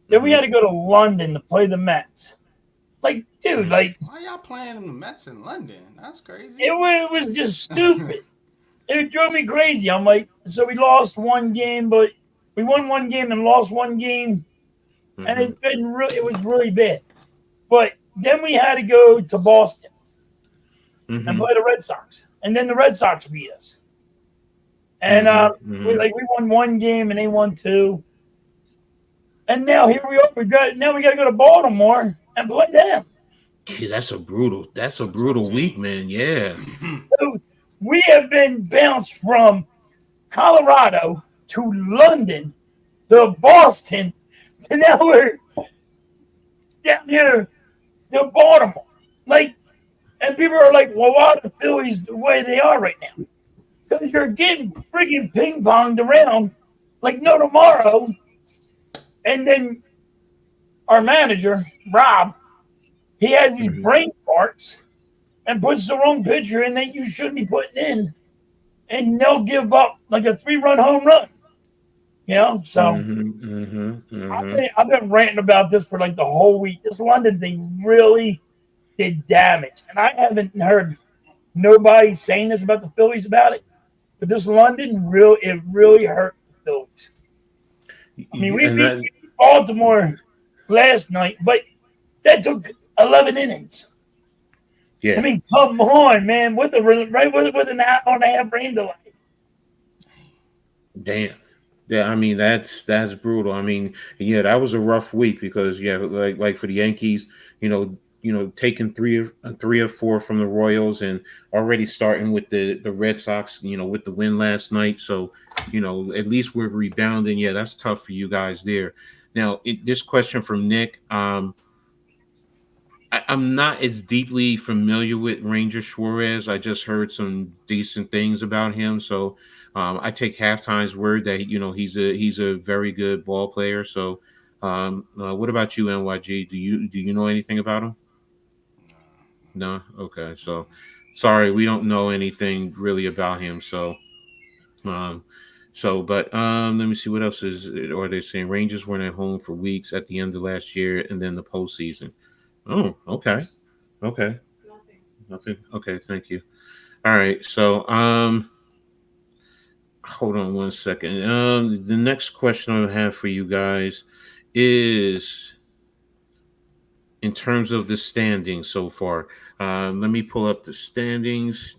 Then we Mm-hmm. had to go to London to play the Mets. Like, dude, like Why y'all playing the Mets in London? That's crazy. it was just stupid. It drove me crazy. I'm like, so we lost one game, but we won one game and lost one game, and Mm-hmm. it was really bad. But then we had to go to Boston and Mm-hmm. play the Red Sox, and then the Red Sox beat us. And Mm-hmm. we won one game and they won two. And now here we are. We got to go to Baltimore and play them. Yeah, that's It's a a tough brutal week, team. man. Yeah. So we have been bounced from Colorado to London to Boston to now we're down here to Baltimore. Like, and people are like, well, why are the Phillies the way they are right now? Because you're getting freaking ping ponged around like no tomorrow. And then our manager, Rob, he has these Mm-hmm. brain farts and puts the wrong pitcher in that you shouldn't be putting in, and they'll give up like a 3-run home run. So Mm-hmm. Mm-hmm. Mm-hmm. I've been ranting about this for like the whole week. This London thing really did damage, and I haven't heard nobody saying this about the Phillies about it. But this London really hurt the Phillies. I mean, And that, we beat Baltimore last night, but that took 11 innings. I yeah, mean, come on, man! With an hour and a half rain delay. damn. Yeah, I mean that's brutal. I mean, yeah, that was a rough week because yeah, like for the Yankees, taking three or four from the Royals and already starting with the Red Sox, with the win last night. So, at least we're rebounding. Yeah, that's tough for you guys there. Now, this question from Nick. I'm not as deeply familiar with Ranger Suarez. I just heard some decent things about him, so I take Halftime's word that he's a very good ball player. So, what about you, NYG? Do you know anything about him? No. Okay. So, sorry, we don't know anything really about him. Um, but let me see what else is. Or they're saying Rangers weren't at home for weeks at the end of last year, and then the postseason. Oh, okay. Okay. Nothing. Okay, thank you. All right. So, hold on one second. The next question I have for you guys is in terms of the standings so far. Let me pull up the standings.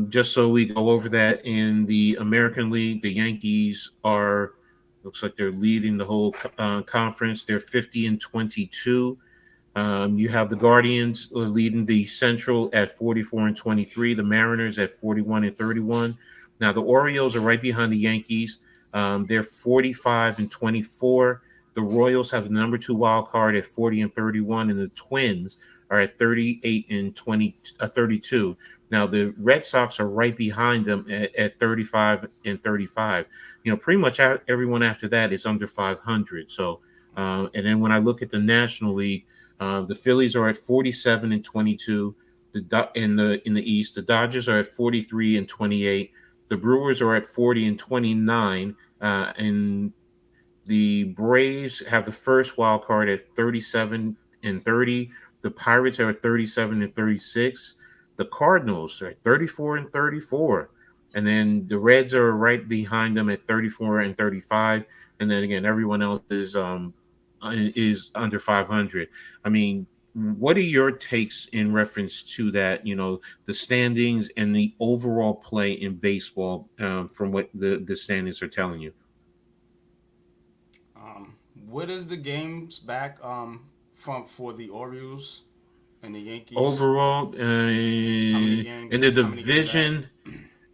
Just so we go over that in the American League, the Yankees are looks like they're leading the whole conference. They're 50-22. You have the Guardians leading the Central at 44-23. The Mariners at 41-31. Now the Orioles are right behind the Yankees. They're 45-24. The Royals have the number two wild card at 40-31, and the Twins are at 32. Now the Red Sox are right behind them at 35-35. Pretty much everyone after that is under 500. So, and then when I look at the National League. The Phillies are at 47-22. In the East, the Dodgers are at 43-28. The Brewers are at 40-29, and the Braves have the first wild card at 37-30. The Pirates are at 37-36. The Cardinals are at 34-34. And then the Reds are right behind them at 34-35. And then again, everyone else is under 500. I mean, what are your takes in reference to that? The standings and the overall play in baseball, from what the standings are telling you. What is the games back from for the Orioles and the Yankees? Overall, How many in games? the How many games back? division,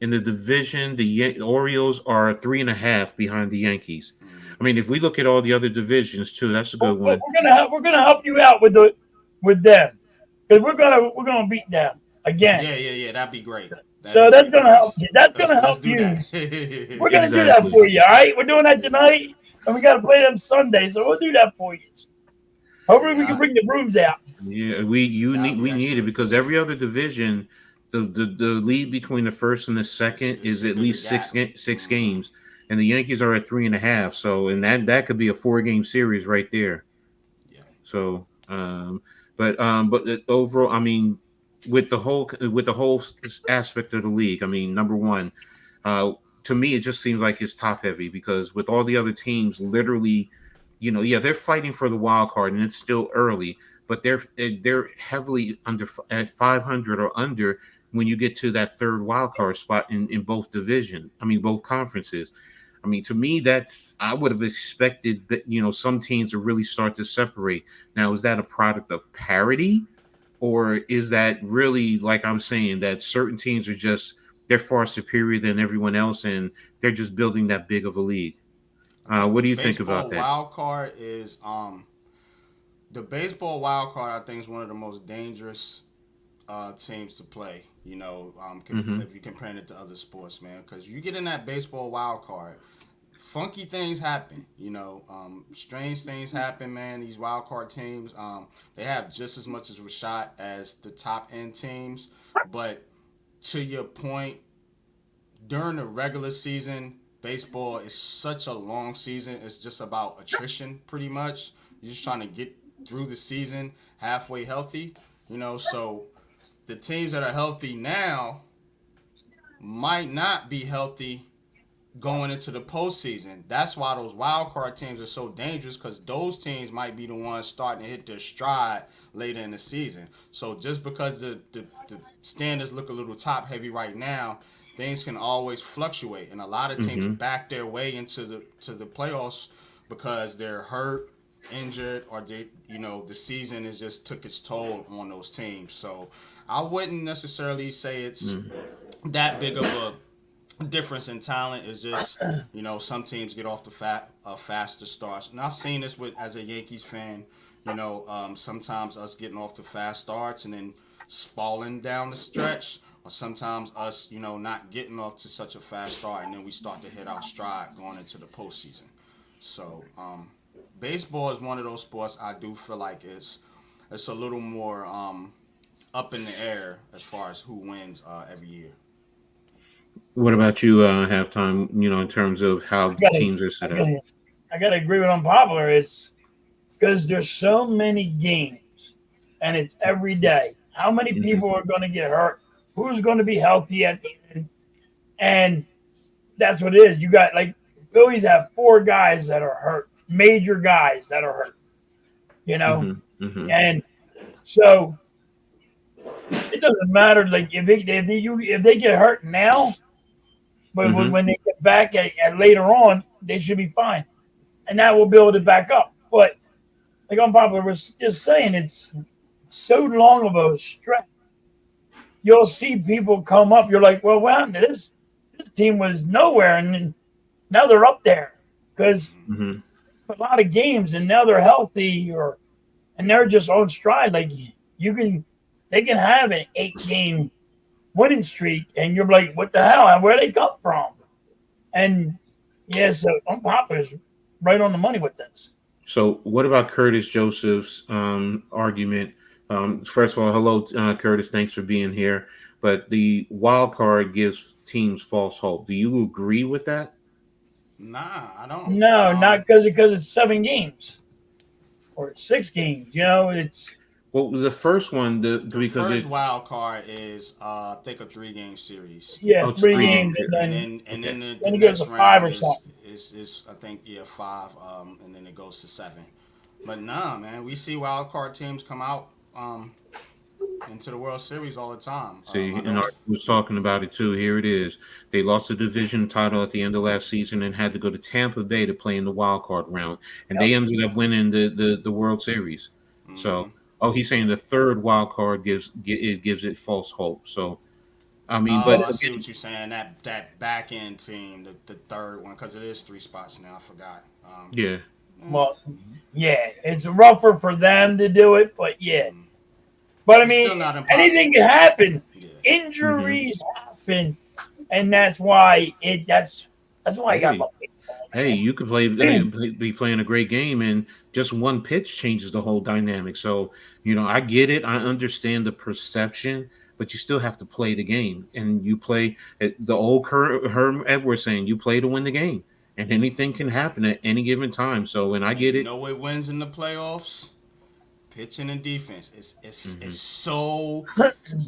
in the division, the Orioles are 3.5 behind the Yankees. Mhm. I mean, if we look at all the other divisions too, that's a good But one. we're gonna help you out with them because we're gonna beat them again. Yeah. That'd be great. That'd So be that's great, gonna help Chris. you. That's gonna Let's help do you. that. We're gonna do that Exactly. for you. All right, we're doing that tonight, and we gotta play them Sunday, so we'll do that for you. Hopefully, we can Yeah, bring the brooms out. Yeah, that'd be we need it excellent. because every other division, the lead between the first and the second It's is a at bigger least gap. six Hmm. games, and the Yankees are at 3.5. So, and that could be a 4 game series right there. Yeah. So, but overall, I mean, with the whole aspect of the league, I mean, number one, uh, to me, it just seems like it's top heavy because with all the other teams, literally, yeah, they're fighting for the wild card, and it's still early, but they're heavily under at 500 or under when you get to that third wild card spot in both division. I mean, both conferences. I mean, to me, that's I would have expected that some teams to really start to separate. Now, is that a product of parity, or is that really like I'm saying that certain teams are just they're far superior than everyone else, and they're just building that big of a league? I think What do you think about that? the baseball wild card. I think is one of the most dangerous teams to play. Mm-hmm. If you compare it to other sports, man, because you get in that baseball wild card, funky things happen. Strange things happen, man. These wild card teams, they have just as much of a shot as the top end teams. But to your point, during the regular season, baseball is such a long season. It's just about attrition, pretty much. You're just trying to get through the season halfway healthy. So the teams that are healthy now might not be healthy going into the postseason. That's why those wild card teams are so dangerous because those teams might be the ones starting to hit their stride later in the season. So just because the standards look a little top heavy right now, things can always fluctuate, and a lot of teams Mm-hmm. back their way into the playoffs because they're hurt, injured, or the season has just took its toll on those teams. So I wouldn't necessarily say it's Mm-hmm. that big of a difference in talent. Is just some teams get off the faster starts, and I've seen this with as a Yankees fan. Sometimes us getting off the fast starts and then falling down the stretch, or sometimes us not getting off to such a fast start and then we start to hit our stride going into the postseason. So baseball is one of those sports I do feel like it's a little more up in the air as far as who wins every year. What about you, halftime? In terms of how I the gotta, teams are I set up. gotta, I gotta agree with Unpopular. It's because there's so many games, and it's every day. How many Mm-hmm. people are going to get hurt? Who's going to be healthy at the end? And that's what it is. You got like Phillies have four guys that are hurt, major guys that are hurt. You know, Mm-hmm. Mm-hmm. and so it doesn't matter. Like if they get hurt now, but Mm-hmm. when they get back at later on, they should be fine, and that will build it back up. But like Unpopular was just saying, it's so long of a stretch. You'll see people come up. You're like, well, wow, this team was nowhere, and then now they're up there because Mm-hmm. a lot of games, and now they're healthy, or and they're just on stride. Like you can, they can have an 8 game winning streak, and you're like, what the hell? Where they come from? And yeah, so Unpopular's right on the money with this. So, what about Curtis Joseph's argument? First of all, hello, Curtis. Thanks for being here. But the wild card gives teams false hope. Do you agree with that? Nah, I don't. No, not because it's 7 games or 6 games. It's Well, the first one, The because first it wild card is I think a 3 game series, yeah, oh, it's a three 3 game games, and series. and then then Okay. the then it goes next to five round or is something. I think yeah 5, and then it goes to 7. But nah, man, we see wild card teams come out into the World Series all the time. See, I and don't. Art was talking about it too. Here it is. They lost the division title at the end of last season and had to go to Tampa Bay to play in the wild card round, and Yep. they ended up winning the World Series. So, Hmm. oh, he's saying the third wild card gives it false hope. So, I mean, Oh, but I see again, what you're saying. That back end team, the third one, because it is three spots now. I forgot. yeah. Well, yeah, it's rougher for them to do it, but yeah. But I It's mean, still not anything impossible. can happen. Yeah. Hmm. Injuries happen, and that's why it. That's why I got Hey, love baseball, hey, you could man. be playing a great game, and just one pitch changes the whole dynamic. So, I get it. I understand the perception, but you still have to play the game, and you play. The old Herm Edwards saying, "You play to win the game," and anything can happen at any given time. So, when I And get you it. know what wins in the playoffs? Pitching and defense. It's Hmm. so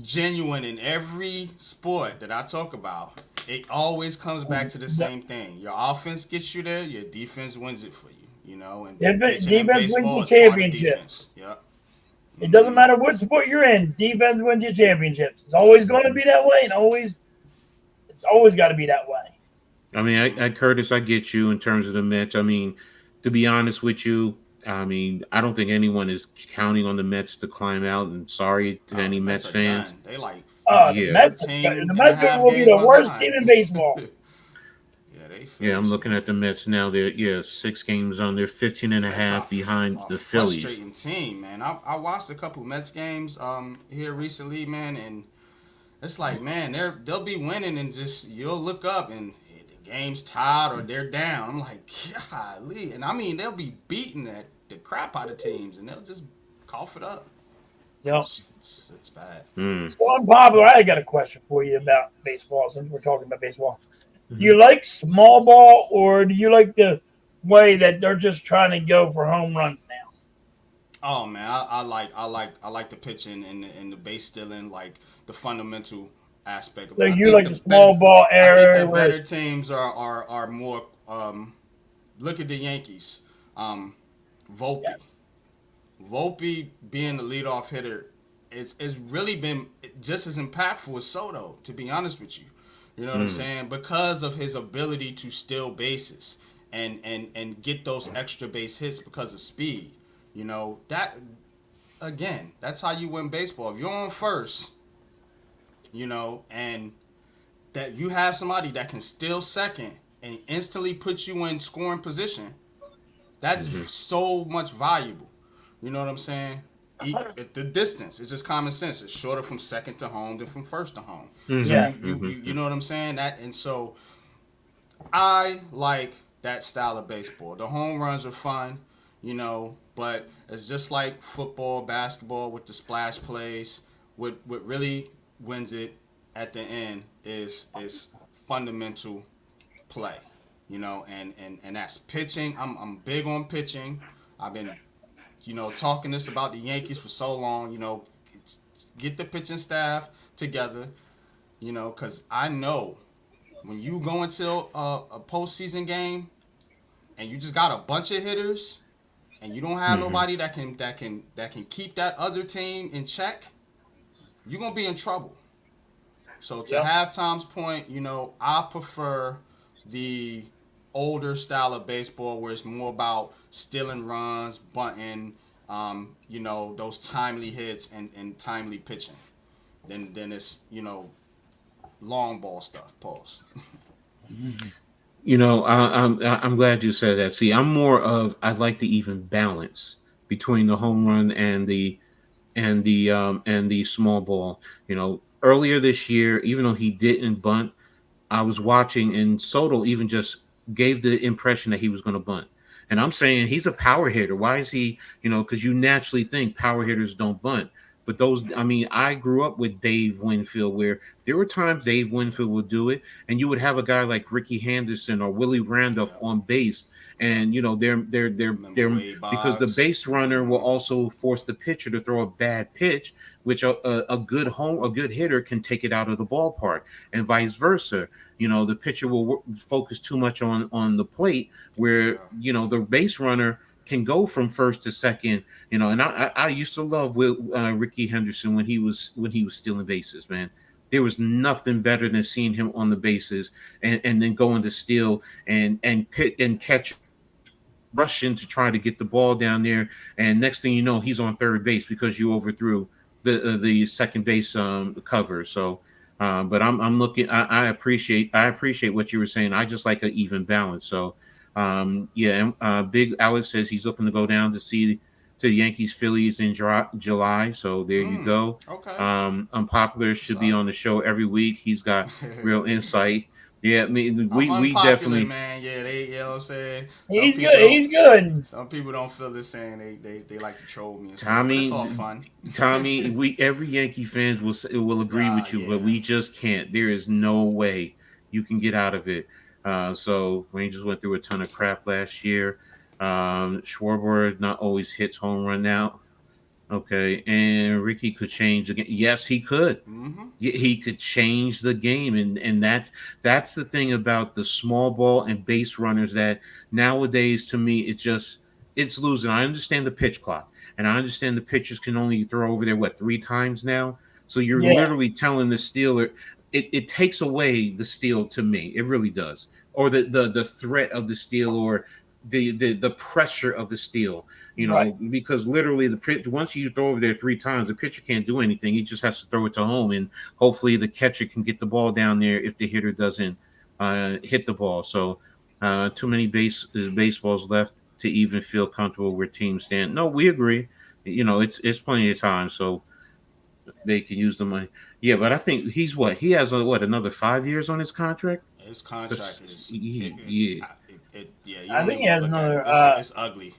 genuine in every sport that I talk about. It always comes back to the same thing. Your offense gets you there, your defense wins it for you. And pitching in Defense wins baseball the is part of championship. defense. Yep. It doesn't matter what sport you're in. Defense wins your championships. It's always going to be that way, and it's always got to be that way. I mean, Curtis, I get you in terms of the Mets. I mean, to be honest with you, I mean, I don't think anyone is counting on the Mets to climb out. And sorry to Oh, any the Mets Mets are fans. done. They like The Yeah, Mets, 14 the and a Mets half will be games the worst team behind. in baseball. Yeah, they yeah, I'm finished, looking man. at the Mets now. They're 6 games on. They're 15 and a Mets are half behind a the Phillies. frustrating team, man. I watched a couple Mets games here recently, man, and it's like, man, they'll be winning and just you'll look up and the game's tied or they're down. I'm like, golly, and I mean they'll be beating the crap out of teams and they'll just cough it up. Yep. It's bad. Hmm. So unpopular. I got a question for you about baseball. Since we're talking about baseball, do Mhm. you like small ball or do you like the way that they're just trying to go for home runs now? Oh man, I like the pitching and the base stealing, like the fundamental aspect of So it. I you think like the the better small ball I think the area where better teams are more look at the Yankees. Volpe. yes, Volpe being the leadoff hitter it's really been just as impactful as Soto, to be honest with you. You know what I'm Hmm. saying? Because of his ability to steal bases and get those extra base hits because of speed. That again, that's how you win baseball. If you're on first, and that you have somebody that can steal second and instantly put you in scoring position, that's Hmm. so much valuable. You know what I'm saying? The distance, it's just common sense. It's shorter from second to home than from first to home. So Hmm. yeah. you know what I'm saying? And so I like that style of baseball. The home runs are fun, but it's just like football, basketball with the splash plays. What really wins it at the end is fundamental play, and that's pitching. I'm big on pitching. I've been talking this about the Yankees for so long. Get the pitching staff together. Because I know when you go into a postseason game and you just got a bunch of hitters and you don't have Hmm. nobody that can keep that other team in check, you're gonna be in trouble. So to Yep. halftime's point, I prefer the older style of baseball where it's more about stealing runs, bunting, those timely hits and timely pitching. Then it's long ball stuff. Pause. I'm glad you said that. See, I'm more of I like the even balance between the home run and the small ball. Earlier this year, even though he didn't bunt, I was watching, and Soto even just gave the impression that he was going to bunt. And I'm saying he's a power hitter. Why is he, because you naturally think power hitters don't bunt. But I mean, I grew up with Dave Winfield where there were times Dave Winfield would do it, and you would have a guy like Ricky Henderson or Willie Randolph Yeah. on base. And, Remember they're Wade because the Boggs? base runner will also force the pitcher to throw a bad pitch, which a good hitter can take it out of the ballpark, and vice versa. The pitcher will focus too much on the plate where Yeah. the base runner can go from first to second. And I used to love Ricky Henderson when he was stealing bases, man. There was nothing better than seeing him on the bases and then going to steal and pit and catch, rushing to try to get the ball down there, and next thing you know he's on third base because you overthrew the second base cover. So But I'm looking. I appreciate what you were saying. I just like an even balance. So, yeah. And, Big Alex says he's looking to go down to the Yankees Phillies in July. So there you go. Okay. Unpopular That's what's should be up. on the show every week. He's got real insight. Yeah, I mean, I'm we unpopular, definitely man. Yeah, they, you know what I'm saying? Some He's people good. don't. He's good. Some people don't feel the same. They like to troll me and stuff, but it's all Tommy, fun. Tommy, we every Yankee fans will agree with you, but Yeah. we just can't. There is no way you can get out of it. So Rangers went through a ton of crap last year. Schwarber not always hits home run now. Okay, and Ricky could change again. Yes, he could. Mm-hmm. He could change the game, and that's the thing about the small ball and base runners that nowadays to me it's losing. I understand the pitch clock, and I understand the pitchers can only throw over there what 3 times now. So you're Yeah, literally telling the stealer it takes away the steal to me. It really does, or the threat of the steal, or the pressure of the steal. right. Because literally once you throw over there 3 times, the pitcher can't do anything. He just has to throw it to home, and hopefully the catcher can get the ball down there if the hitter doesn't hit the ball. So too many baseballs left to even feel comfortable where teams stand. No, we agree. It's plenty of time, so they can use the money. Yeah, but I think he has another 5 years on his contract. His contract is Yeah. yeah. You I don't think even he want has to look at it. another. It's ugly.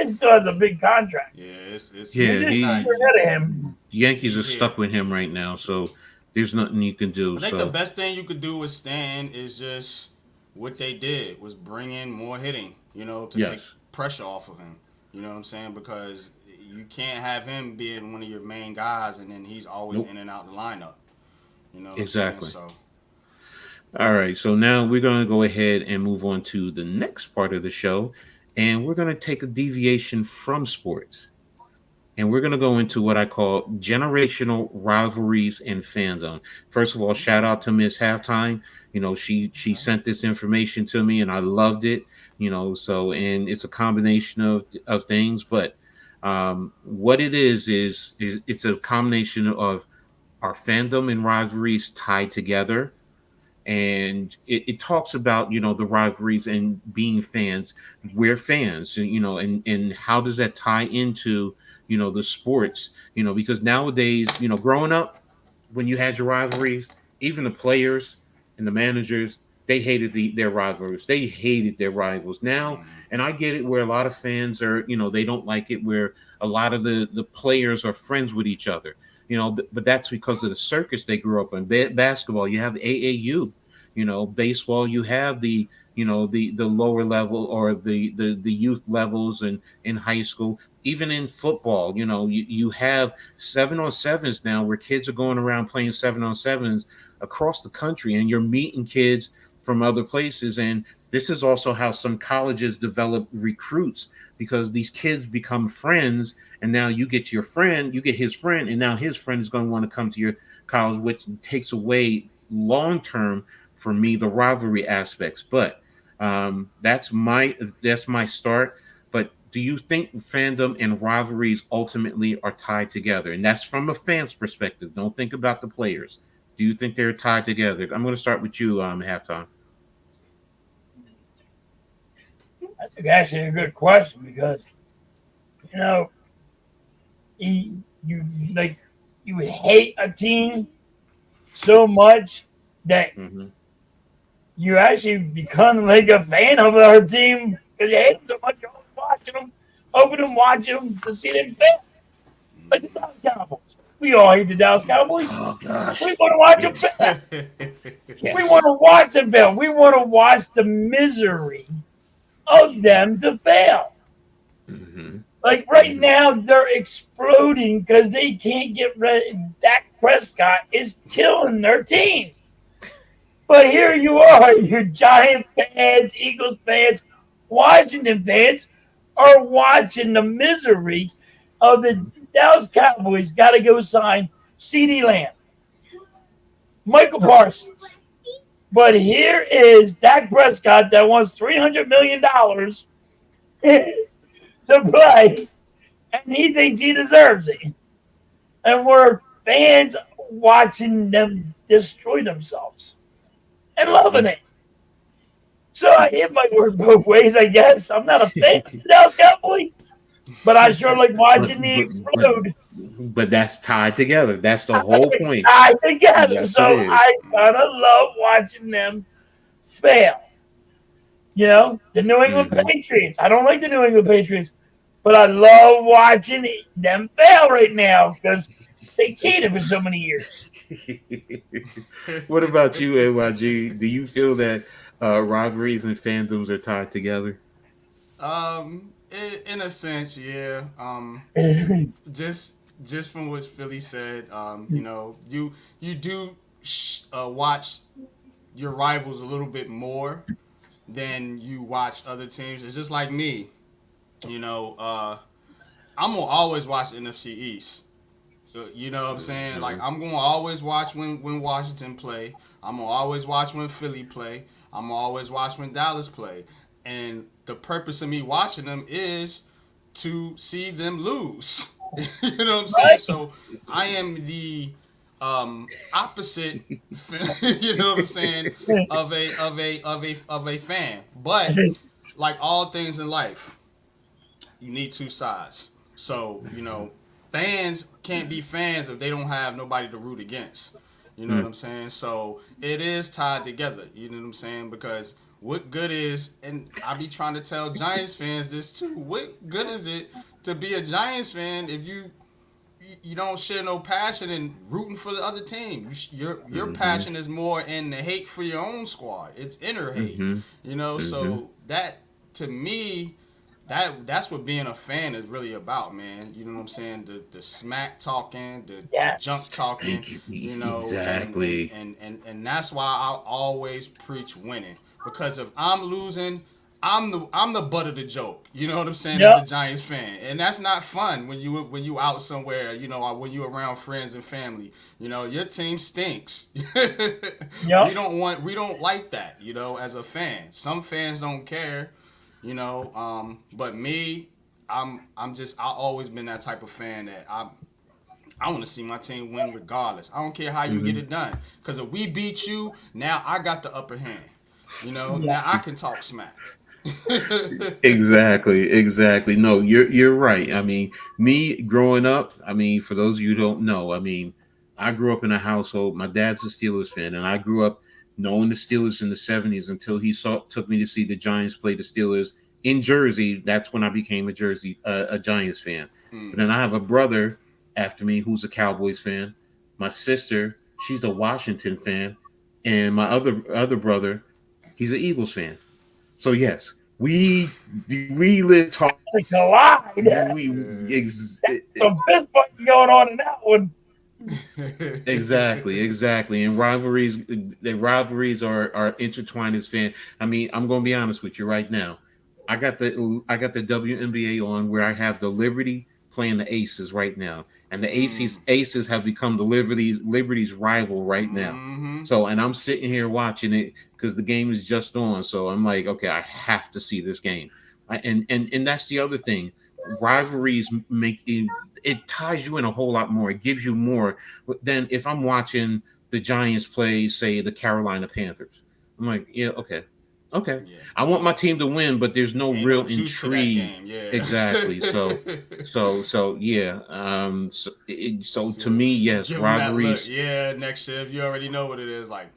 He still has a big contract. Yeah, it's We Yeah, just nah. can't get rid of him. the Yankees are He's here. stuck with him right now, so there's nothing you can do. I think the So best thing you could do with Stan is just what they did was bring in more hitting, to take yes, pressure off of him. You know what I'm saying? Because you can't have him being one of your main guys and then he's always nope, in and out the lineup. You know what I'm saying? exactly. So All right, so now we're going to go ahead and move on to the next part of the show, and we're going to take a deviation from sports, and we're going to go into what I call generational rivalries and fandom. First of all, shout out to Miss Halftime. She okay. sent this information to me, and I loved it. So and it's a combination of things, but what it is it's a combination of our fandom and rivalries tied together, and it talks about the rivalries and being fans. We're fans, and how does that tie into the sports, because nowadays, growing up, when you had your rivalries, even the players and the managers, they hated their rivalries, they hated their rivals now. Mm. And I get it where a lot of fans are, they don't like it where a lot of the players are friends with each other, but that's because of the circus they grew up in. Basketball, you have AAU. Baseball, you have the lower level, or the youth levels, and in high school. Even in football, you have 7-on-7s now, where kids are going around playing 7-on-7s across the country, and you're meeting kids from other places. And this is also how some colleges develop recruits, because these kids become friends, and now you get his friend, and now his friend is going to want to come to your college, which takes away long term, for me, the rivalry aspects. But that's my start. But do you think fandom and rivalries ultimately are tied together? And that's from a fan's perspective. Don't think about the players. Do you think they're tied together? I'm going to start with you, Halftime. That's actually a good question because you know you like you hate a team so much that Mm-hmm. you actually become like a fan of our team because you hate them so much. You're always watching them, hoping to watch them to see them fail. Like the Dallas Cowboys. We all hate the Dallas Cowboys. Oh We gosh, want to watch them yes, fail. We yes. want to watch them fail. We want to watch the misery of them to fail. Mm-hmm. Like right Mm-hmm. now, they're exploding because they can't get rid. Dak Prescott is killing their team. But here you are, your Giant fans, Eagles fans, Washington fans are watching the misery of the Dallas Cowboys. Got to go sign C.D. Lamb, Michael Parsons. But here is Dak Prescott that wants $300 million to play, and he thinks he deserves it. And we're fans watching them destroy themselves and loving Mhm. it. So it might work both ways, I guess. I'm not a fan of the Dallas Cowboys, but I sure like but watching the but but explode. but that's tied together. That's the whole It's point. tied together. Yes, it So is. I kind of love watching them fail. You know, the New England Mm-hmm. Patriots. I don't like the New England Patriots, but I love watching them fail right now because they cheated for so many years. What about you, NYG? Do you feel that rivalries and fandoms are tied together? In a sense, yeah. Just just from what Philly said, you do watch your rivals a little bit more than you watch other teams. It's just like me, you know. I'm gonna always watch NFC East. You know what I'm saying? Like Mm-hmm. I'm gonna always watch when Washington play. I'm gonna always watch when Philly play. I'm gonna always watch when Dallas play. And the purpose of me watching them is to see them lose. You know what I'm saying? Right? So I am the opposite. You know what I'm saying? Of a fan. But like all things in life, you need two sides. So, fans can't be fans if they don't have nobody to root against. You know what Mm-hmm. I'm saying? So it is tied together. You know what I'm saying? Because what good is, and I be trying to tell Giants fans this too. What good is it to be a Giants fan if you don't share no passion in rooting for the other team? Your Mm-hmm. passion is more in the hate for your own squad. It's inner hate. Mm-hmm. So that to me that's what being a fan is really about, man. You know what I'm saying? The smack talking, the junk Yes. talking, Exactly. and that's why I always preach winning. Because if I'm losing, I'm the butt of the joke. You know what I'm saying? As a Yep. Giants fan, and that's not fun when you out somewhere. When you around friends and family. Your team stinks. Yep. We don't like that. As a fan, some fans don't care. But me, I've always been that type of fan that I want to see my team win regardless. I don't care how you get Mm-hmm. it done. Because if we beat you, now I got the upper hand. Yeah. Now I can talk smack. Exactly, exactly. No, you're right. I mean, me growing up, I mean, for those of you who don't know, I mean, I grew up in a household. My dad's a Steelers fan, and I grew up knowing the Steelers in the '70s until he took me to see the Giants play the Steelers in Jersey. That's when I became a Giants fan. But then Mm. I have a brother after me who's a Cowboys fan. My sister, she's a Washington fan, and my other brother, he's an Eagles fan. So yes, we live talk. To collide. We Some fist fighting going on in that one. exactly, and rivalries are intertwined as fan. I mean, I'm going to be honest with you right now. I got the WNBA on where I have the Liberty playing the Aces right now, and the Mm. Aces have become the Liberty's rival right now. Mm-hmm. So, and I'm sitting here watching it because the game is just on. So I'm like, okay, I have to see this game. And that's the other thing. Rivalries make it ties you in a whole lot more. It gives you more than if I'm watching the Giants play, say, the Carolina Panthers. I'm like, yeah, okay, okay. Yeah. I want my team to win, but there's no Ain't no real juice to that intrigue. game. Yeah. Exactly. So yeah. So to So me, yes, give them that look. rivalries. Yeah. Next shift, you already know what it is. Like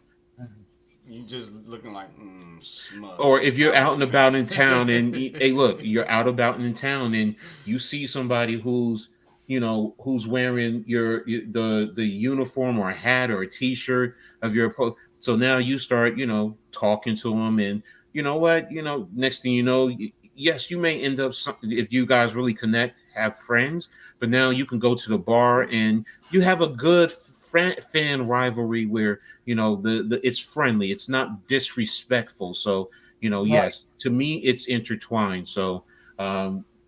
you just looking like smug Or ass if you're out Cowboy and about fan. in town, and hey, look, you're out about in town, and you see somebody who's wearing the uniform or a hat or a T-shirt of your so now you start talking to them, and you know what, next thing you know, yes, you may end up if you guys really connect, have friends, but now you can go to the bar and you have a good fan rivalry where the it's friendly, it's not disrespectful. So Right. yes, to me it's intertwined. So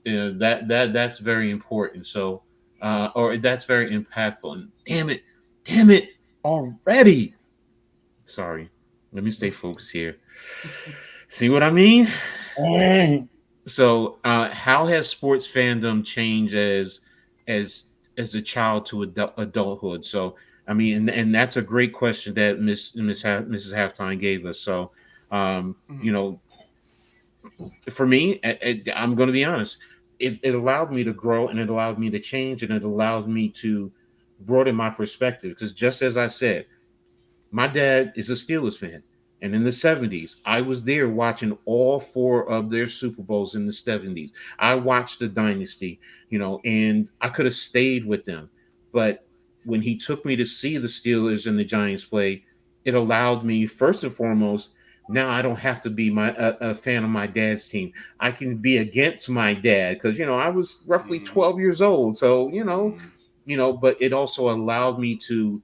that's very important. So or that's very impactful. And damn it already. Sorry, let me stay focused here. See what I mean? Mm. So how has sports fandom changed as as a child to adulthood? So I mean, and that's a great question that Mrs. Halftime gave us. So, you Mhm. know, for me, I'm going to be honest. It allowed me to grow, and it allowed me to change, and it allowed me to broaden my perspective. Because just as I said, my dad is a Steelers fan. And in the 70s, I was there watching all four of their Super Bowls in the 70s. I watched the dynasty, and I could have stayed with them. But when he took me to see the Steelers and the Giants play, it allowed me, first and foremost, now I don't have to be a fan of my dad's team. I can be against my dad because, I was roughly Mhm. 12 years old. So, Mhm. but it also allowed me to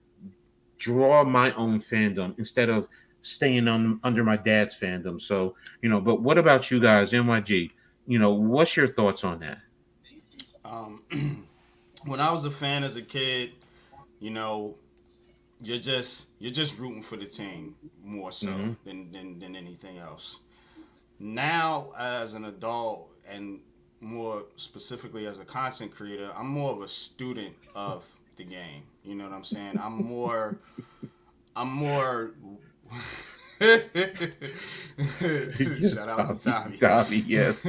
draw my own fandom instead of staying under my dad's fandom. So, but what about you guys, NYG? What's your thoughts on that? Um, when I was a fan as a kid, you know, you're just rooting for the team more so Mm-hmm. than anything else. Now, as an adult and more specifically as a content creator, I'm more of a student of the game. You know what I'm saying? I'm more. Yes, Shout out to Tommy. Tommy. Tommy, yes.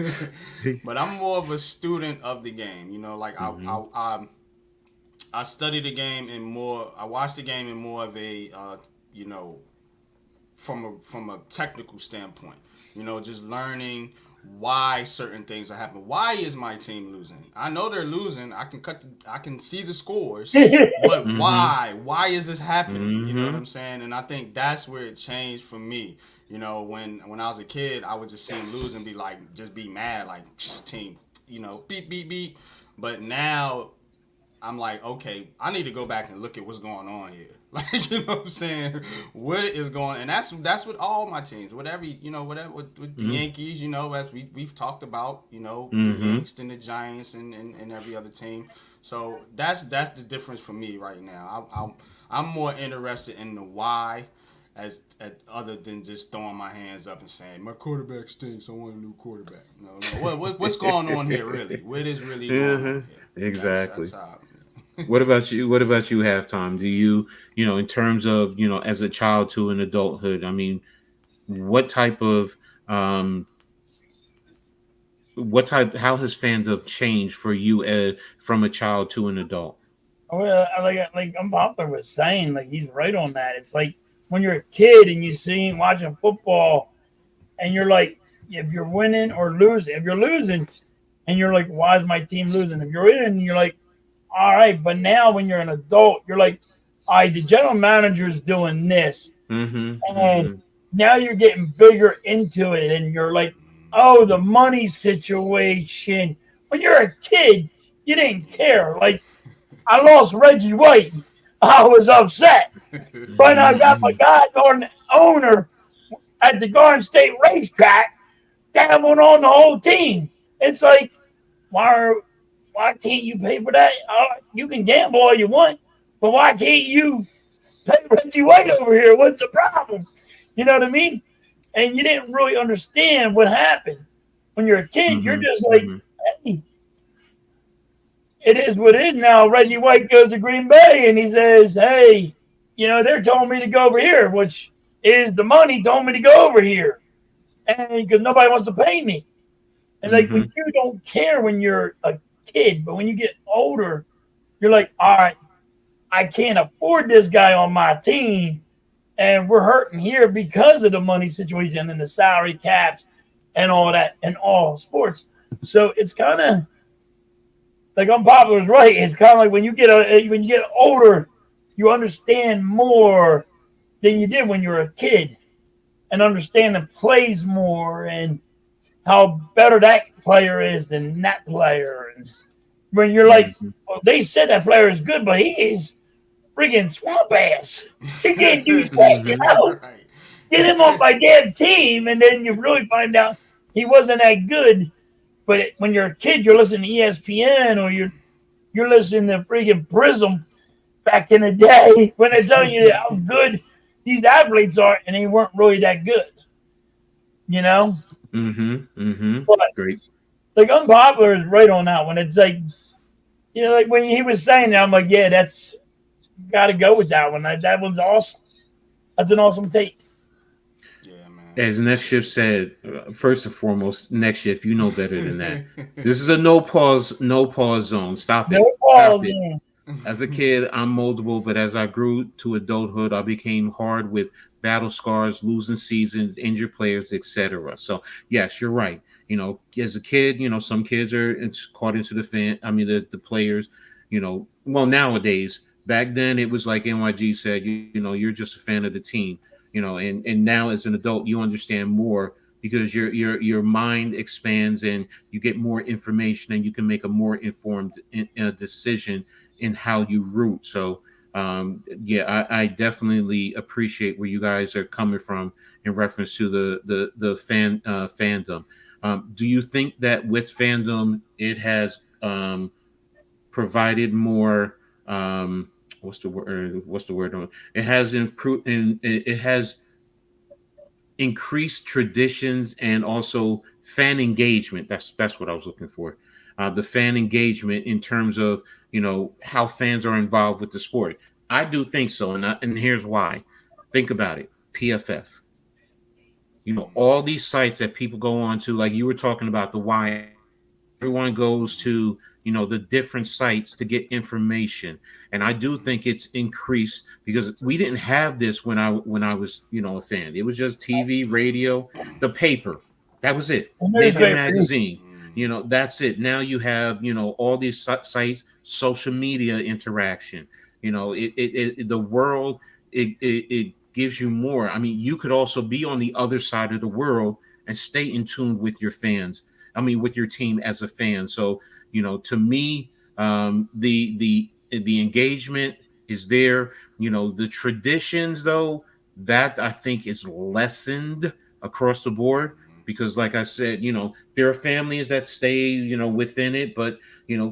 But I'm more of a student of the game. You know, like Mm-hmm. I study the game in more. I watch the game in more of a you know from a technical standpoint. You know, just learning why certain things are happening. Why is my team losing? I know they're losing. I can see the scores, but Mm-hmm. why? Why is this happening? You know what Mm-hmm. I'm saying? And I think that's where it changed for me. You know, when I was a kid, I would just see them lose and be like, just be mad, like team, beep beep beep. But now I'm like, okay, I need to go back and look at what's going on here. Like, you know what I'm saying? What is going, and that's with all my teams. Whatever, whatever with the Yankees, as we've talked about, the Mm-hmm. Yanks and the Giants and every other team. So that's the difference for me right now. I'm more interested in the why other than just throwing my hands up and saying my quarterback stinks. I want a new quarterback. No, no. What's going on here really? What is really going on Uh-huh. here? That's Exactly. how. What about you? What about you, Halftime? Do you, in terms of, as a child to an adulthood, I mean, what type of how has fandom changed for you from a child to an adult? Well, like Unpopular was saying, like he's right on that. It's like when you're a kid and you see watching football, and you're like, if you're winning or losing, if you're losing, and you're like, why is my team losing? If you're winning, you're like, all right. But now when you're an adult, you're like, all right, the general manager's doing this, Mm-hmm. and Mm-hmm. now you're getting bigger into it, and you're like, oh, the money situation. When you're a kid, you didn't care. Like I lost Reggie White, I was upset. But I got my Mm-hmm. goddamn owner at the Garden State racetrack gambling on the whole team. It's like, why why can't you pay for that? You can gamble all you want, but why can't you pay Reggie White over here? What's the problem? You know what I mean? And you didn't really understand what happened. When you're a kid, you're Mm-hmm. just like, Mm-hmm. hey, it is what it is now. Reggie White goes to Green Bay and he says, hey, they're telling me to go over here, which is the money told me to go over here. And because nobody wants to pay me. And like when Mm-hmm. you don't care when you're a kid, but when you get older, you're like, all right, I can't afford this guy on my team. And we're hurting here because of the money situation and the salary caps and all that and all sports. So it's kind of like Unpopular is right. It's kind of like when you get older, you understand more than you did when you were a kid, and understand the plays more and how better that player is than that player. And when you're like, Mm-hmm. well, they said that player is good, but he is friggin' swamp ass. He can't do shit, Mm-hmm. Right. Get him off my damn team, and then you really find out he wasn't that good. But when you're a kid, you're listening to ESPN or you're listening to friggin' Prism back in the day when they're telling you how good these athletes are, and they weren't really that good, you know. Mm-hmm. Mm-hmm. But Great. like Unpopular is right on that one. It's like like when he was saying that, I'm like, yeah, got to go with that one. That one's awesome. That's an awesome take. Yeah, man, As for Next sure. Shift said, first and foremost, Next Shift, you know better than that. This is a no pause zone. Stop No it. Stop balls it. in. As a kid, I'm moldable, but as I grew to adulthood, I became hard with battle scars, losing seasons, injured players, etc. So, yes, you're right. As a kid, some kids are caught into the players. Well, nowadays, back then it was like NYG said, you're just a fan of the team. And now as an adult, you understand more because your mind expands and you get more information and you can make a more informed decision in how you root. So yeah, I definitely appreciate where you guys are coming from in reference to the fandom. Do you think that with fandom it has provided more what's the word? What's the word? It has improved and it has increased traditions and also fan engagement. That's what I was looking for. The fan engagement in terms of how fans are involved with the sport. I do think so, and here's why. Think about it. PFF. All these sites that people go on to, like you were talking about the Y. Everyone goes to the different sites to get information, and I do think it's increased because we didn't have this when I was a fan. It was just TV, radio, the paper. That was it. The Maybe a newspaper. magazine. That's it. Now you have all these sites, social media interaction. The world. It gives you more. I mean, you could also be on the other side of the world and stay in tune with your fans. With your team as a fan. So, to me, the engagement is there. The traditions, though, that I think is lessened across the board because, like I said, there are families that stay, within it, but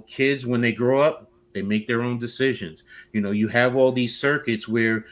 kids when they grow up. They make their own decisions. You have all these circuits where,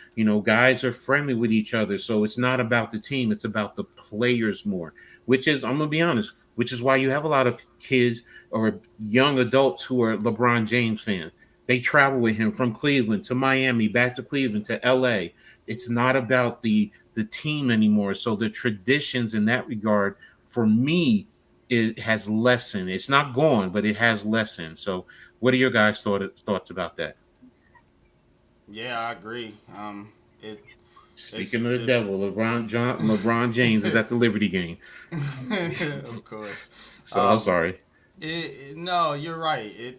guys are friendly with each other. So it's not about the team, it's about the players more, which is, I'm going to be honest, which is why you have a lot of kids or young adults who are LeBron James fans. They travel with him from Cleveland to Miami, back to Cleveland to LA. It's not about the team anymore. So the traditions in that regard, for me, it has lessened. It's not gone, but it has lessened. So, what are your guys' thoughts about that? Yeah, I agree. It Speaking it's of the the devil, LeBron James is at the Liberty game. of course. So I'm Um, sorry. no, you're right.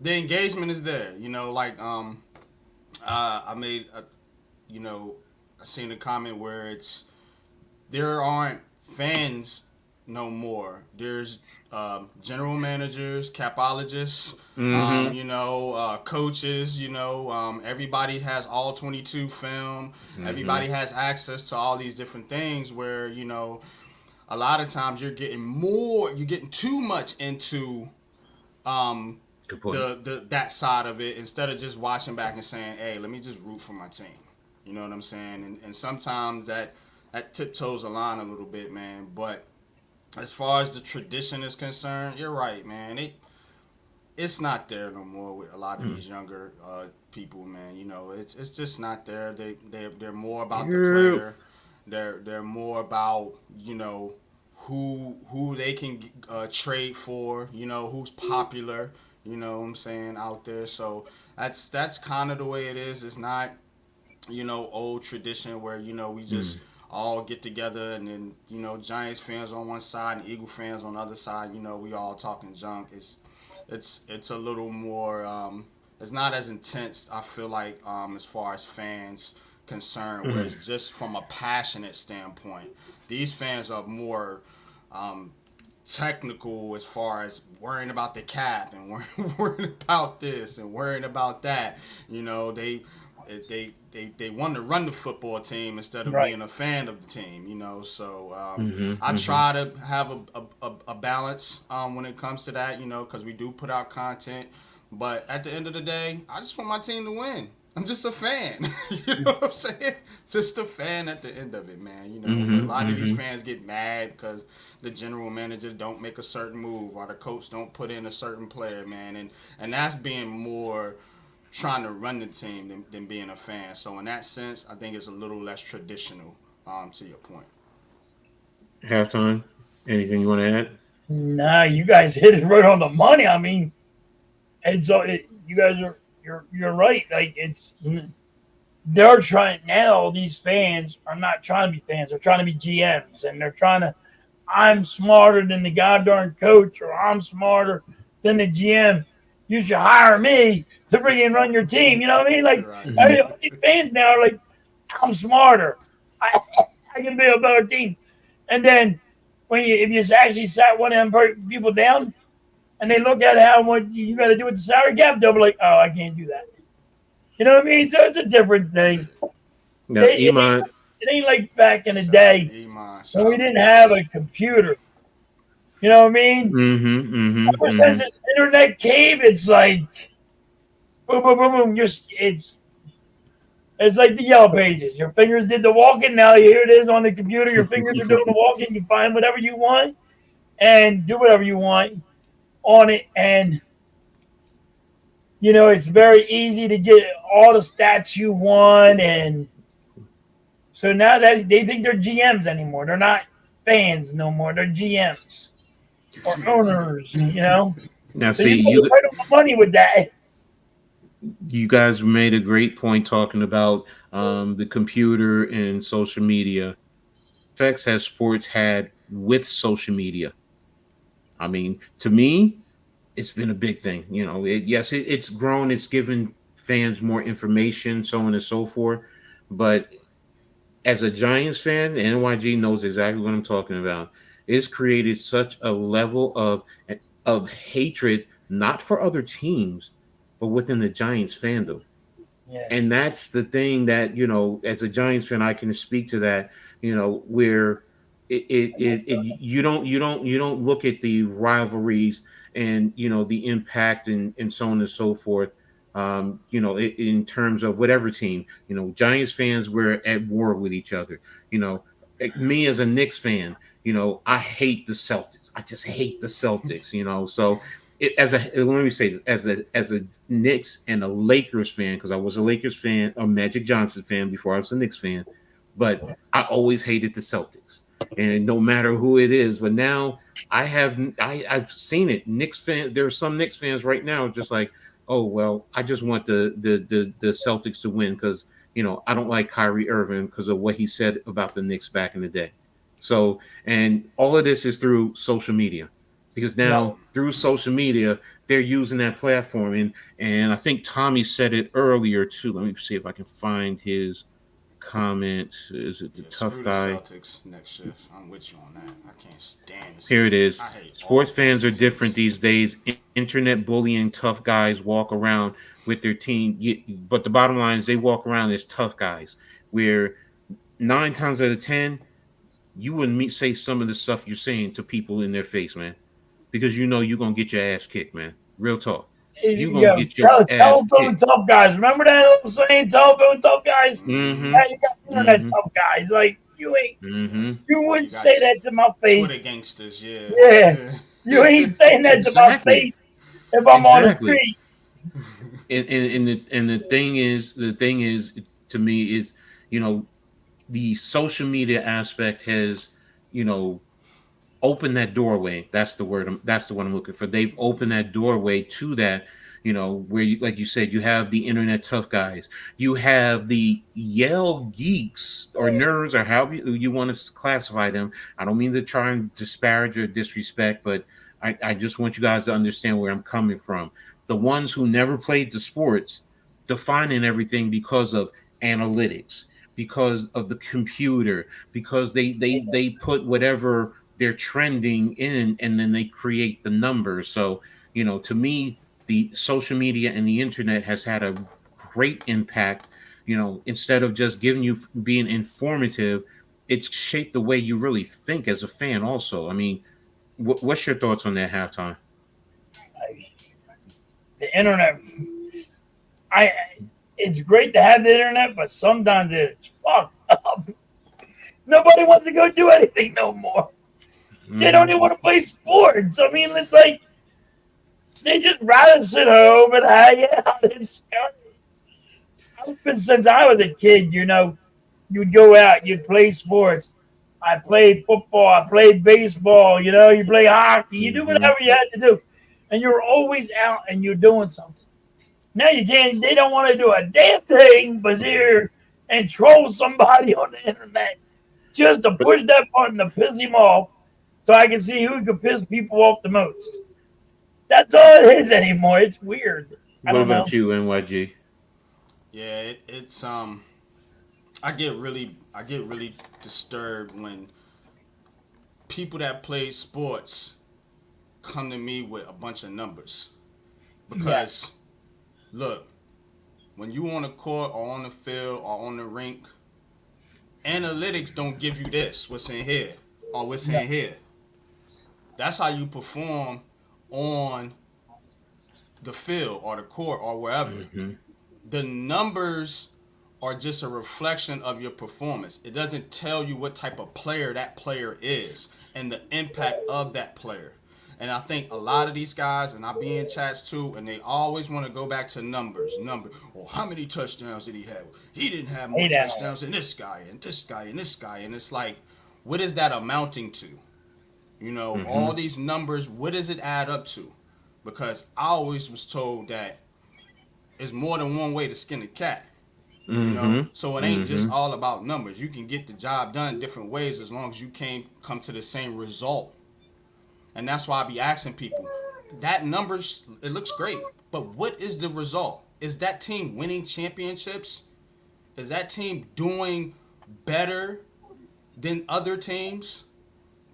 The engagement is there. Like I made a, you know, I seen a comment where it's there aren't fans no more. There's general managers, capologists, Mm-hmm. coaches. Everybody has all 22 film. Mm-hmm. Everybody has access to all these different things. Where a lot of times you're getting too much into um, Good point. the that side of it instead of just watching back and saying, "Hey, let me just root for my team." You know what I'm saying? And sometimes that tiptoes the line a little bit, man. But as far as the tradition is concerned, you're right, man. It's not there no more with a lot of Mm. these younger people, man. It's just not there. They're more about the Yeah. player. They're more about who they can trade for. Who's popular. You know what I'm saying out there. So that's kind of the way it is. It's not old tradition where we Mm. just all get together and then Giants fans on one side and Eagle fans on the other side. We all talking junk. It's a little more. It's not as intense. I feel like as far as fans concerned, where Mm. it's just from a passionate standpoint. These fans are more um, technical as far as worrying about the cap and worrying about this and worrying about that. They want to run the football team instead of Right. being a fan of the team. So Mhm, I mhm. try to have a balance when it comes to that. Because we do put out content, but at the end of the day, I just want my team to win. I'm just a fan. You know what I'm saying? Just a fan at the end of it, man. But a Mhm, lot of these mhm. fans get mad because the general manager don't make a certain move or the coach don't put in a certain player, man. And that's being more trying to run the team than being a fan. So in that sense, I think it's a little less traditional. To your point. Halftime. Anything you want to add? Nah, you guys hit it right on the money. I mean, you guys are you're right. Like they're trying now. These fans are not trying to be fans. They're trying to be GMs, and they're trying to. I'm smarter than the goddamn coach, or I'm smarter than the GM. You should hire me to bring and run your team. You know what I mean? Like Right. these fans now are like, I'm smarter. I, I can build a better team. And then if you actually sat one of them people down and they look at how what you got to do with the salary cap, they'll be like, oh, I can't do that. You know what I mean? So it's a different thing. Now, Iman. It ain't like back in the Shout out day to Iman. when Shout we out didn't to have Boss. a computer. You know what I mean? Ever since this internet came, it's like boom, boom, boom, boom. It's like the yellow pages. Your fingers did the walking. Now here it is on the computer. Your fingers are doing the walking. You find whatever you want and do whatever you want on it. And it's very easy to get all the stats you want. And so now that they think they're GMs anymore. They're not fans no more. They're GMs or owners. Now, So see, you put right on the money with that. you guys made a great point talking about the computer and social media. Effects has sports had with social media. I mean, to me, it's been a big thing. Yes, it's grown. It's given fans more information, so on and so forth. But as a Giants fan, the NYG knows exactly what I'm talking about. It's created such a level of hatred, not for other teams, but within the Giants fandom. Yeah. And that's the thing that, as a Giants fan, I can speak to that, where you don't look at the rivalries and the impact and so on and so forth. In terms of whatever team, Giants fans were at war with each other. Me as a Knicks fan, I hate the Celtics. I just hate the Celtics. So let me say this, as a Knicks and a Lakers fan, because I was a Lakers fan, a Magic Johnson fan before I was a Knicks fan, but I always hated the Celtics, and no matter who it is. But now I've seen it. Knicks fan, there are some Knicks fans right now just like, oh well, I just want the Celtics to win because I don't like Kyrie Irving because of what he said about the Knicks back in the day. So, and all of this is through social media, because Yeah. now through social media they're using that platform, and I think Tommy said it earlier too. Let me see if I can find his comment. Is it the Yeah, tough screw the guy? Celtics next shift. I'm with you on that. I can't stand the Here it Celtics. is. I hate all Sports fans are opposing different teams. these days. Internet bullying tough guys walk around with their team, but the bottom line is they walk around as tough guys. Where 9 times out of 10, you wouldn't say some of the stuff you're saying to people in their face, man, because you're gonna get your ass kicked, man. Real talk. You're gonna Yeah, get your ass telephone kicked. tough guys. Remember that old saying, telephone tough guys? Mm-hmm. Yeah, Mm-hmm. you got internet Mm-hmm. tough guys. Like Yeah. Mm-hmm. you Yeah, wouldn't you got say that to my Twitter face. gangsters. Yeah. Yeah, you ain't saying that to my Exactly. face if I'm on the Exactly. street. And the thing is to me is, you know the social media aspect has, you know opened that doorway. That's the word. That's the one I'm looking for. They've opened that doorway to that. Where like you said, you have the internet tough guys. You have the Yale geeks or nerds or however you want to classify them. I don't mean to try and disparage or disrespect, but I just want you guys to understand where I'm coming from. The ones who never played the sports, defining everything because of analytics, because of the computer, because they put whatever they're trending in, and then they create the numbers. So, to me, the social media and the internet has had a great impact. Instead of just giving you being informative, it's shaped the way you really think as a fan also. I mean, what's your thoughts on that, Halftime? The internet, I it's great to have the internet, but sometimes it's fucked up. Nobody wants to go do anything no more. They don't Mm-hmm. even want to play sports. I mean, it's like They just rather sit home and hang out and stuff. Since I was a kid, you'd go out, you'd play sports. I played football, I played baseball, you play hockey, you do Mm-hmm. whatever you had to do. And you're always out and you're doing something. Now you can't, they don't want to do a damn thing but sit here and troll somebody on the internet just to But push that button to piss him off so I can see who can piss people off the most. That's all it is anymore. It's weird. I what don't know. about you, NYG? Yeah, it's I get really disturbed when people that play sports come to me with a bunch of numbers. Yes. Because look, when you on the court or on the field or on the rink, analytics don't give you this, what's in here or what's No. in here. That's how you perform on the field or the court or wherever. Mm-hmm. The numbers are just a reflection of your performance. It doesn't tell you what type of player that player is and the impact of that player. And I think a lot of these guys, and I be in chats too, and they always want to go back to numbers. Well, how many touchdowns did he have? He didn't have more Hey now. touchdowns than this guy and this guy and this guy. And it's like, what is that amounting to? All these numbers, what does it add up to? Because I always was told that it's more than one way to skin a cat. Mm-hmm. So it ain't just all about numbers. You can get the job done different ways as long as you can't come to the same result. And that's why I be asking people, that numbers, it looks great, but what is the result? Is that team winning championships? Is that team doing better than other teams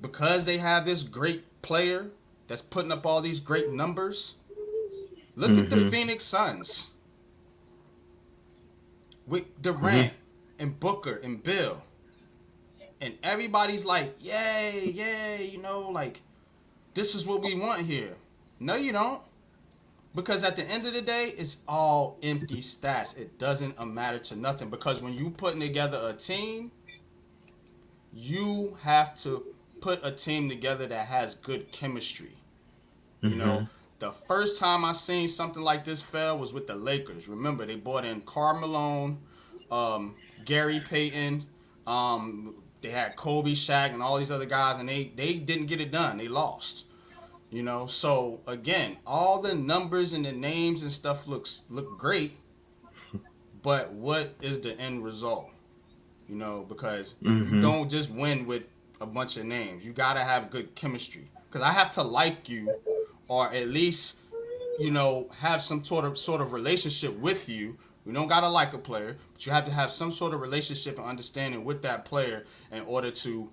because they have this great player that's putting up all these great numbers? Look at the Phoenix Suns with Durant and Booker and Bill. And everybody's like, yay, like, this is what we want here. No, you don't. Because at the end of the day, it's all empty stats. It doesn't matter to nothing. Because when you putting together a team, you have to put a team together that has good chemistry. The first time I seen something like this fail was with the Lakers. Remember, they brought in Karl Malone, Gary Payton, they had Kobe, Shaq, and all these other guys, and they didn't get it done. They lost. So again, all the numbers and the names and stuff look great, but what is the end result? Because you don't just win with a bunch of names. You gotta have good chemistry. Because I have to like you, or at least have some sort of relationship with you. You don't gotta like a player, but you have to have some sort of relationship and understanding with that player in order to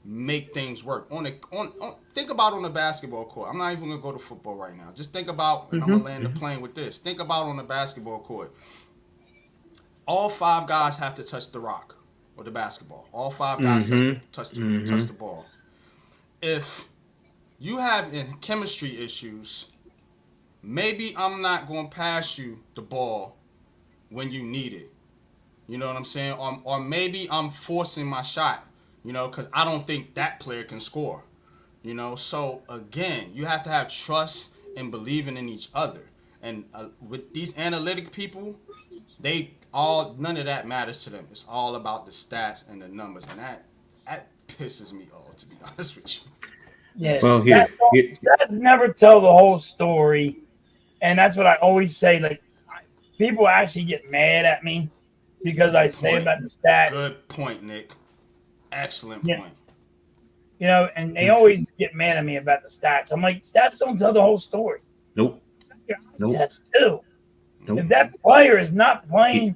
make things work. Think about on the basketball court. I'm not even gonna go to football right now. Just think about, and I'm gonna land the plane with this. Think about on the basketball court. All 5 guys have to touch the rock or the basketball. All 5 guys touch the ball. If you have chemistry issues, maybe I'm not going to pass you the ball when you need it. You know what I'm saying? Or maybe I'm forcing my shot, because I don't think that player can score. So again, you have to have trust and believing in each other. And with these analytic people, none of that matters to them. It's all about the stats and the numbers, and that pisses me off, to be honest with you. Yes. Well, Stats never tell the whole story. And that's what I always say. Like, people actually get mad at me because I say about the stats. Good point, Nick. Excellent Yeah. point. And they always get mad at me about the stats. I'm like, stats don't tell the whole story. Nope. Stats too. Nope. If that player is not playing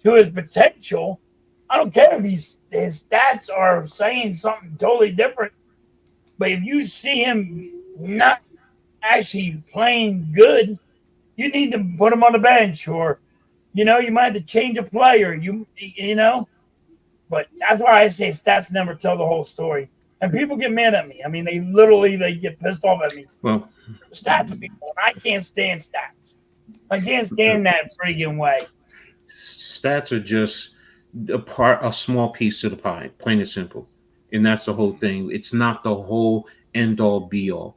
to his potential, I don't care if his stats are saying something totally different. But if you see him not actually playing good, you need to put him on the bench, or you might have to change a player. But that's why I say stats never tell the whole story. And people get mad at me. I mean, they get pissed off at me. Well, Stats people. I can't stand stats. I can't stand that friggin' way. stats are just a small piece of the pie, plain and simple. And that's the whole thing. It's not the whole end all be all.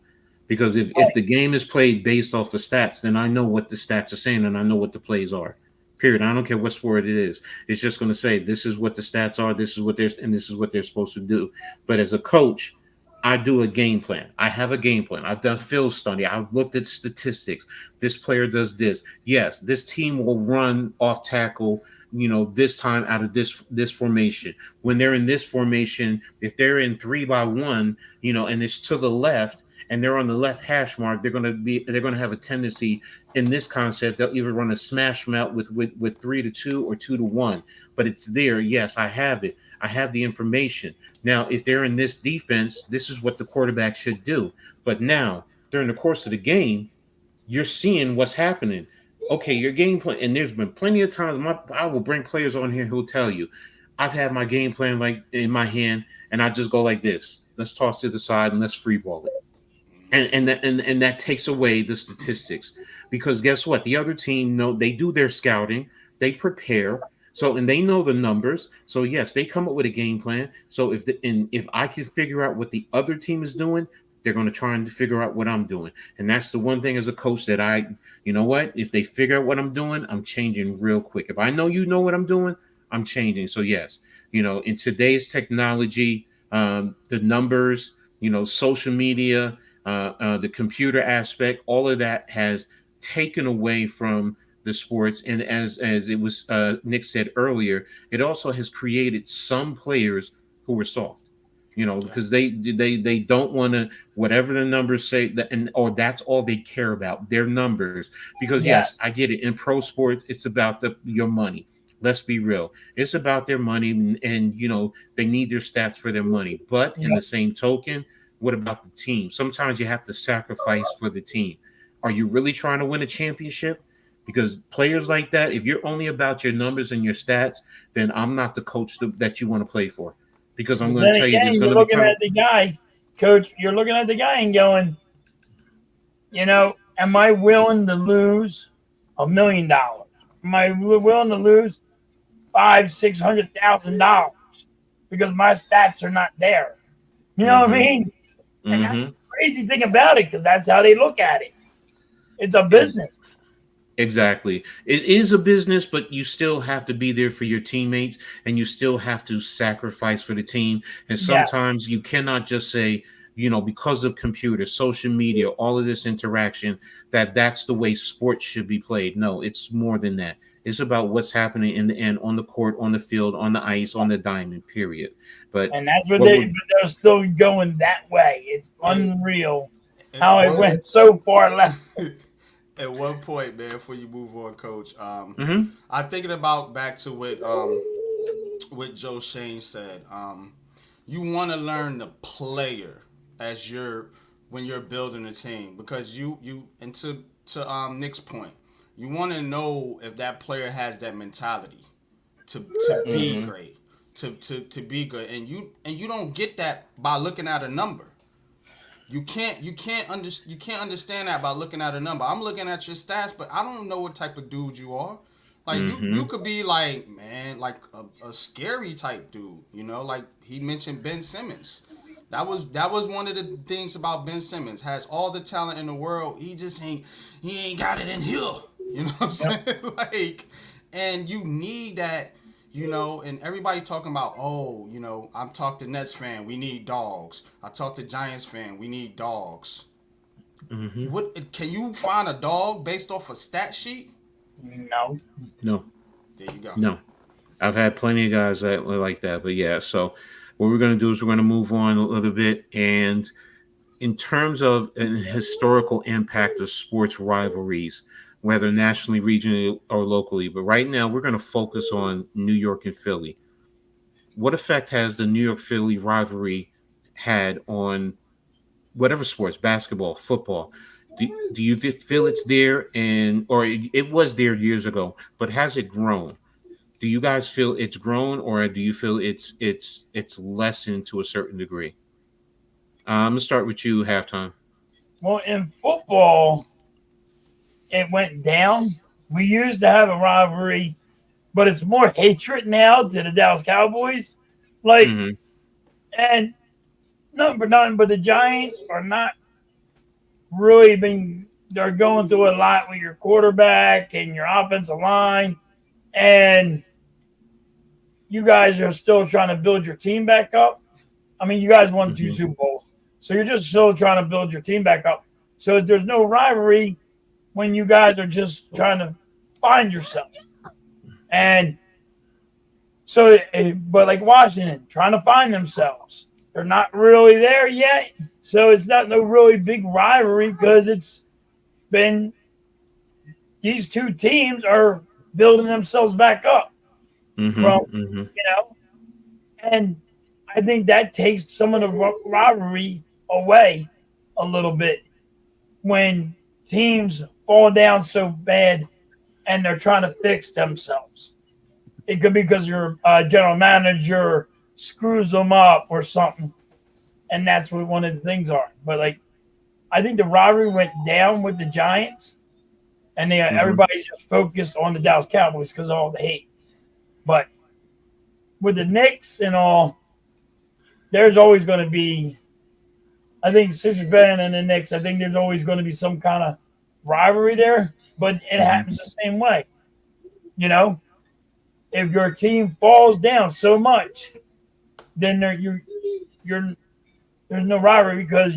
Because if the game is played based off of stats, then I know what the stats are saying and I know what the plays are. Period. I don't care what sport it is. It's just going to say this is what the stats are, this is what they're and this is what they're supposed to do. But as a coach, I do a game plan. I have a game plan. I've done field study. I've looked at statistics. This player does this. Yes, this team will run off tackle, this time out of this formation. When they're in this formation, if they're in 3-by-1, and it's to the left and they're on the left hash mark, they're gonna have a tendency in this concept. They'll either run a smash mount with 3-2 or 2-1. But it's there. Yes, I have it. I have the information. Now, if they're in this defense, this is what the quarterback should do. But now, during the course of the game, you're seeing what's happening. Okay, your game plan, and there's been plenty of times I will bring players on here who'll tell you, I've had my game plan like in my hand, and I just go like this. Let's toss it aside and let's free ball it. And that takes away the statistics, because guess what? The other team they do their scouting, they prepare. So, and they know the numbers. So yes, they come up with a game plan. So if I can figure out what the other team is doing, they're going to try and figure out what I'm doing. And that's the one thing as a coach that if they figure out what I'm doing, I'm changing real quick. If I know what I'm doing, I'm changing. So yes, in today's technology, the numbers, social media, the computer aspect, all of that has taken away from the sports. And as it was Nick said earlier, it also has created some players who are soft, because they don't want to, whatever the numbers say, or that's all they care about, their numbers. Because yes, I get it. In pro sports, it's about your money. Let's be real. It's about their money, and they need their stats for their money. But in the same token, what about the team? Sometimes you have to sacrifice for the team. Are you really trying to win a championship? Because players like that, if you're only about your numbers and your stats, then I'm not the coach that you want to play for. Because I'm going to tell you, there's going to be looking at the guy, coach. You're looking at the guy and going, am I willing to lose $1 million? Am I willing to lose $500,000-$600,000 because my stats are not there? You know what I mean? And that's the crazy thing about it, because that's how they look at it. It's a business. Exactly. It is a business, but you still have to be there for your teammates, and you still have to sacrifice for the team. And sometimes you cannot just say, because of computers, social media, all of this interaction, that's the way sports should be played. No, it's more than that. It's about what's happening in the end, on the court, on the field, on the ice, on the diamond, period. And that's what they're still going that way. It's unreal how it went so far left. At one point, man, before you move on, Coach, I'm thinking about back to what Joe Shane said. You want to learn the player when you're building a team, because and to Nick's point, you want to know if that player has that mentality to be great, to be good, and you don't get that by looking at a number. You can't understand that by looking at a number. I'm looking at your stats, but I don't know what type of dude you are. Like you could be like, man, like a scary type dude, like he mentioned Ben Simmons. That was one of the things about Ben Simmons. Has all the talent in the world. He ain't got it in here. You know what I'm saying? Like, and you need that. And everybody's talking about, I'm talking to Nets fan, we need dogs. I talk to Giants fan, we need dogs. What can you find a dog based off a stat sheet? No. There you go. No. I've had plenty of guys that like that, but yeah. So what we're going to do is we're going to move on a little bit, and in terms of an historical impact of sports rivalries, whether nationally, regionally, or locally. But right now, we're going to focus on New York and Philly. What effect has the New York-Philly rivalry had on whatever sports, basketball, football? Do you feel it's there, or it was there years ago, but has it grown? Do you guys feel it's grown, or do you feel it's lessened to a certain degree? I'm going to start with you, Halftime. Well, in football, it went down. We used to have a rivalry, but it's more hatred now to the Dallas Cowboys. And nothing but the Giants are not really been they're going through a lot with your quarterback and your offensive line, and you guys are still trying to build your team back up. I mean, you guys won two Hmm. Super Bowls, so you're just still trying to build your team back up. So there's no rivalry when you guys are just trying to find yourself. And so, but like Washington, trying to find themselves, they're not really there yet. So it's not no really big rivalry because it's been these two teams are building themselves back up Hmm. from, Hmm. you know, and I think that takes some of the rivalry away a little bit when teams fall down so bad and they're trying to fix themselves. It could be because your general manager screws them up or something, and that's what one of the things are. But like, I think the rivalry went down with the Giants, and Hmm. everybody's just focused on the Dallas Cowboys because of all the hate. But with the Knicks and all, there's always going to be. I think Sixers fan and the Knicks. I think there's always going to be some kind of rivalry there, but it Hmm. happens the same way. You know, if your team falls down so much, then you're there's no rivalry because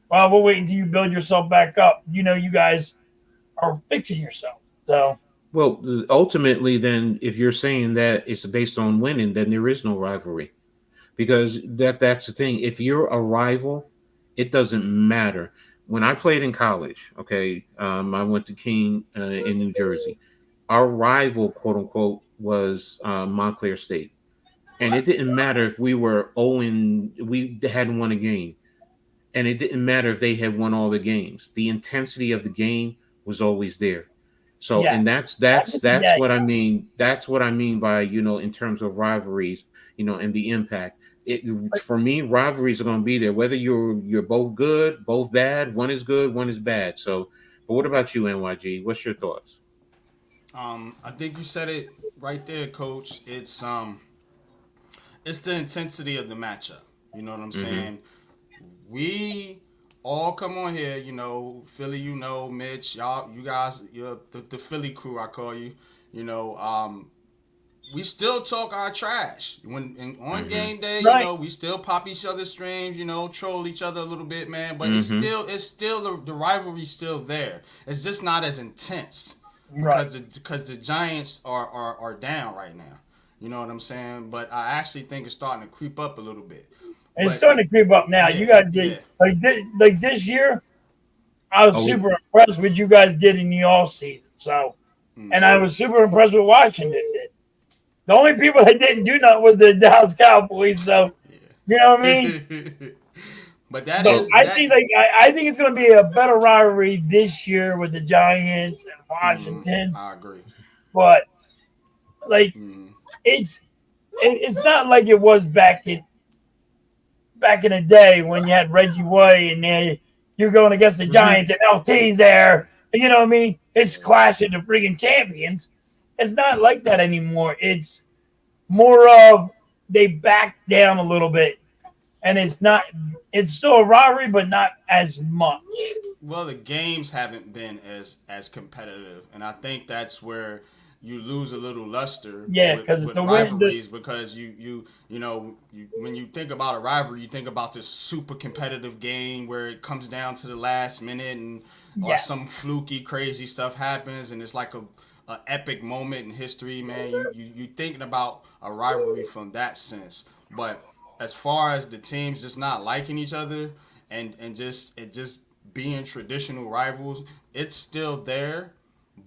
well, we'll wait until you build yourself back up. You guys are fixing yourself. So Well, ultimately, then, if you're saying that it's based on winning, then there is no rivalry because that's the thing. If you're a rival, it doesn't matter. When I played in college, okay, I went to King in New Jersey. Our rival, quote unquote, was Montclair State, and it didn't matter if we were 0 and we hadn't won a game, and it didn't matter if they had won all the games. The intensity of the game was always there. So, and yes, that's I that's can see that's that. what I mean. That's what I mean by in terms of rivalries, and the impact. But For me, rivalries are going to be there, whether you're both good, both bad. One is good, one is bad. So, but what about you, NYG? What's your thoughts? I think you said it right there, Coach. It's the intensity of the matchup. You know what I'm Mm-hmm. saying? We all come on here, Philly, Mitch, y'all, you guys, you're the Philly crew, I call you. You know, we still talk our trash on Mm-hmm. game day. right, We still pop each other's streams. Troll each other a little bit, man. But Mm-hmm. it's still the rivalry's still there. It's just not as intense right. because the Giants are down right now. You know what I'm saying? But I actually think it's starting to creep up a little bit. And it's But starting to creep up now. You yeah, guys did yeah. like this year. I was Oh, super impressed with you guys did in the off season. So, and I Mm-hmm. was super impressed with Washington did. The only people that didn't do nothing was the Dallas Cowboys. So, you know what I mean? Yeah. But that But oh, is that. I think it's going to be a better rivalry this year with the Giants and Washington. I agree. But like Mm-hmm. it's it's not like it was back in the day when you had Reggie White and then you're going against the mm-hmm. Giants and LT's there. You know what I mean? It's clashing the freaking champions. It's not like that anymore. It's more of they back down a little bit, and it's still a rivalry, but not as much. Well, the games haven't been as competitive, and I think that's where you lose a little luster Yeah, with, because it's with the win. rivalries because when you think about a rivalry, you think about this super competitive game where it comes down to the last minute and or Yes, some fluky crazy stuff happens and it's like a epic moment in history, man. You thinking about a rivalry from that sense, but as far as the teams just not liking each other and just being traditional rivals, it's still there.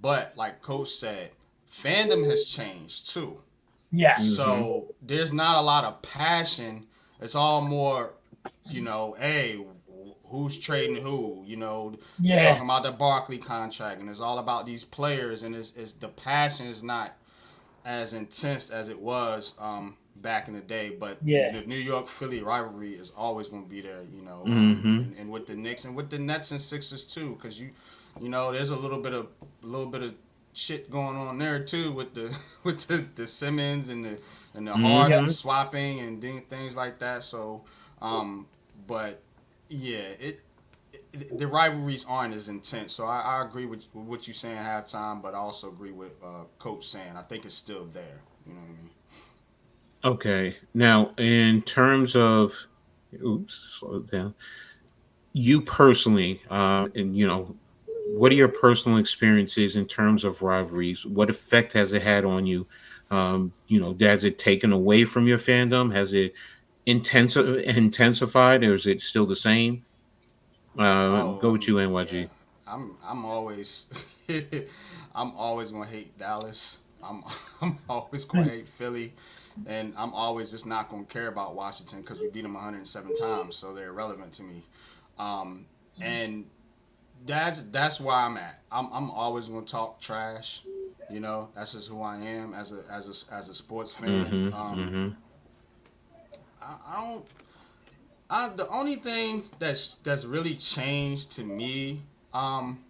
But like Coach said, fandom has changed too. yes, Mm-hmm. So there's not a lot of passion. It's all more, hey, who's trading who? They're yeah, talking about the Barkley contract, and it's all about these players, and it's the passion is not as intense as it was back in the day. But yeah, the New York Philly rivalry is always going to be there, Mm-hmm. and with the Knicks and with the Nets and Sixers too, because there's a little bit of shit going on there too with the with the Simmons and the yep, Harden Mm-hmm. swapping and things like that. So, but yeah, the rivalries aren't as intense. So I agree with what you're saying halftime, but I also agree with Coach saying I think it's still there. You know what I mean? Okay. Now, in terms of, oops, slow it down. You personally, and what are your personal experiences in terms of rivalries? What effect has it had on you? Has it taken away from your fandom? Has it intensified, or is it still the same? Oh, Go with you, yeah. NYG. I'm always I'm always gonna hate Dallas. I'm always gonna hate Philly, and I'm always just not gonna care about Washington because we beat them 107 times, so they're irrelevant to me. Um, and that's where I'm at. I'm always gonna talk trash. You know, that's just who I am as a sports fan. Mm-hmm. Mm-hmm. I don't. The only thing that's really changed to me um,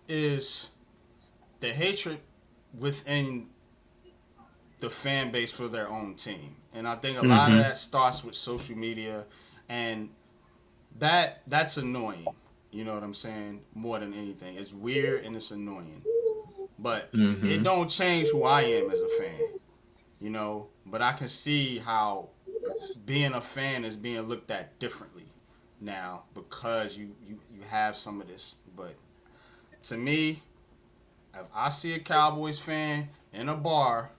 is the hatred within the fan base for their own team, and I think a lot of Mm-hmm. that starts with social media, and that's annoying. You know what I'm saying? More than anything, it's weird and it's annoying, but it Mm-hmm. don't change who I am as a fan. You know, but I can see how being a fan is being looked at differently now because you have some of this. But to me, if I see a Cowboys fan in a bar,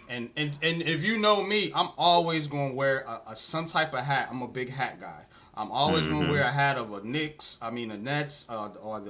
and if you know me, I'm always gonna wear a some type of hat. I'm a big hat guy. I'm always gonna Mm-hmm. wear a hat of a Knicks, I mean the Nets, or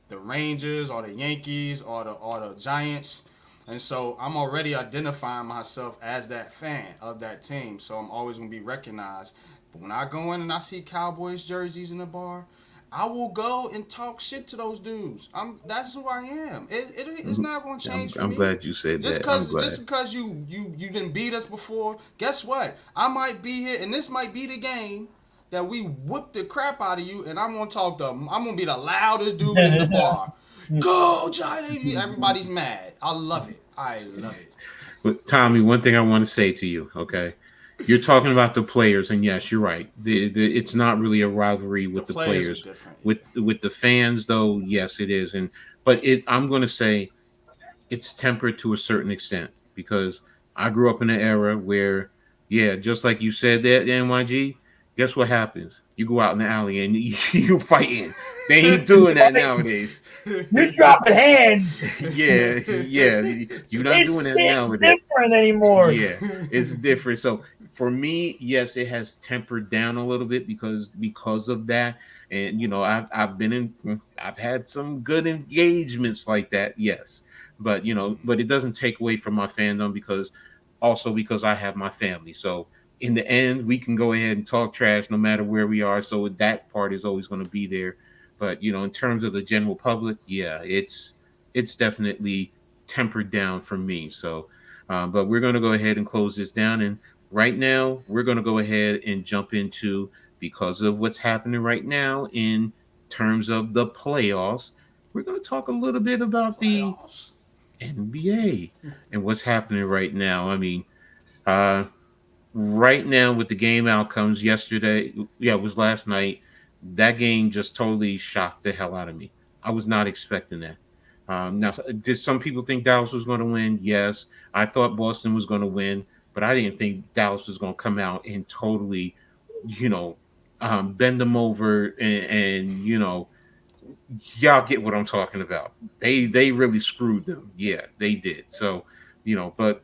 the Rangers, or the Yankees, or the Giants. And so I'm already identifying myself as that fan of that team. So I'm always gonna be recognized. But when I go in and I see Cowboys jerseys in the bar, I will go and talk shit to those dudes. That's who I am. It's not gonna I'm, change for I'm me. glad you said Just that. I'm cause glad. just because you didn't beat us before, guess what? I might be here and this might be the game that we whoop the crap out of you, and I'm gonna be the loudest dude in the bar. Go Giant! Everybody's mad. I love it. I love it. But Tommy, one thing I want to say to you, okay? You're talking about the players, and yes, you're right. It's not really a rivalry The with the players are players. different, yeah. With the fans, though, yes, it is. But I'm going to say it's tempered to a certain extent because I grew up in an era where, yeah, just like you said that, NYG, guess what happens? You go out in the alley and you fighting. They ain't doing that nowadays. You're dropping hands. Yeah, yeah. You're not doing that It's nowadays. different anymore. Yeah, it's different. So for me, yes, it has tempered down a little bit because of that. And I've had some good engagements like that, yes. But but it doesn't take away from my fandom because I have my family. So in the end, we can go ahead and talk trash no matter where we are. So that part is always going to be there. But in terms of the general public, yeah, it's definitely tempered down for me. So but we're going to go ahead and close this down. And right now, we're going to go ahead and jump into, because of what's happening right now in terms of the playoffs, we're going to talk a little bit about the Playoffs. NBA and what's happening right now. I mean, uh, right now with the game outcomes yesterday, yeah, it was last night. That game just totally shocked the hell out of me. I was not expecting that. Now, did some people think Dallas was going to win? Yes. I thought Boston was going to win, but I didn't think Dallas was going to come out and totally, you know, bend them over and y'all get what I'm talking about. They really screwed them. Yeah, they did. So, but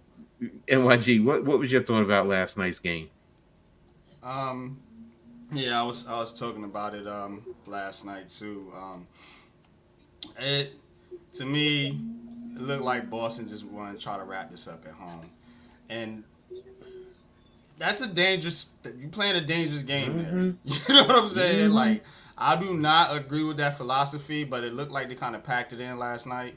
NYG, what was your thought about last night's game? Um, yeah, I was talking about it last night too. It to me, it looked like Boston just wanted to try to wrap this up at home, and that's a dangerous. You playing a dangerous game there. Mm-hmm. You know what I'm saying? Mm-hmm. Like I do not agree with that philosophy, but it looked like they kind of packed it in last night,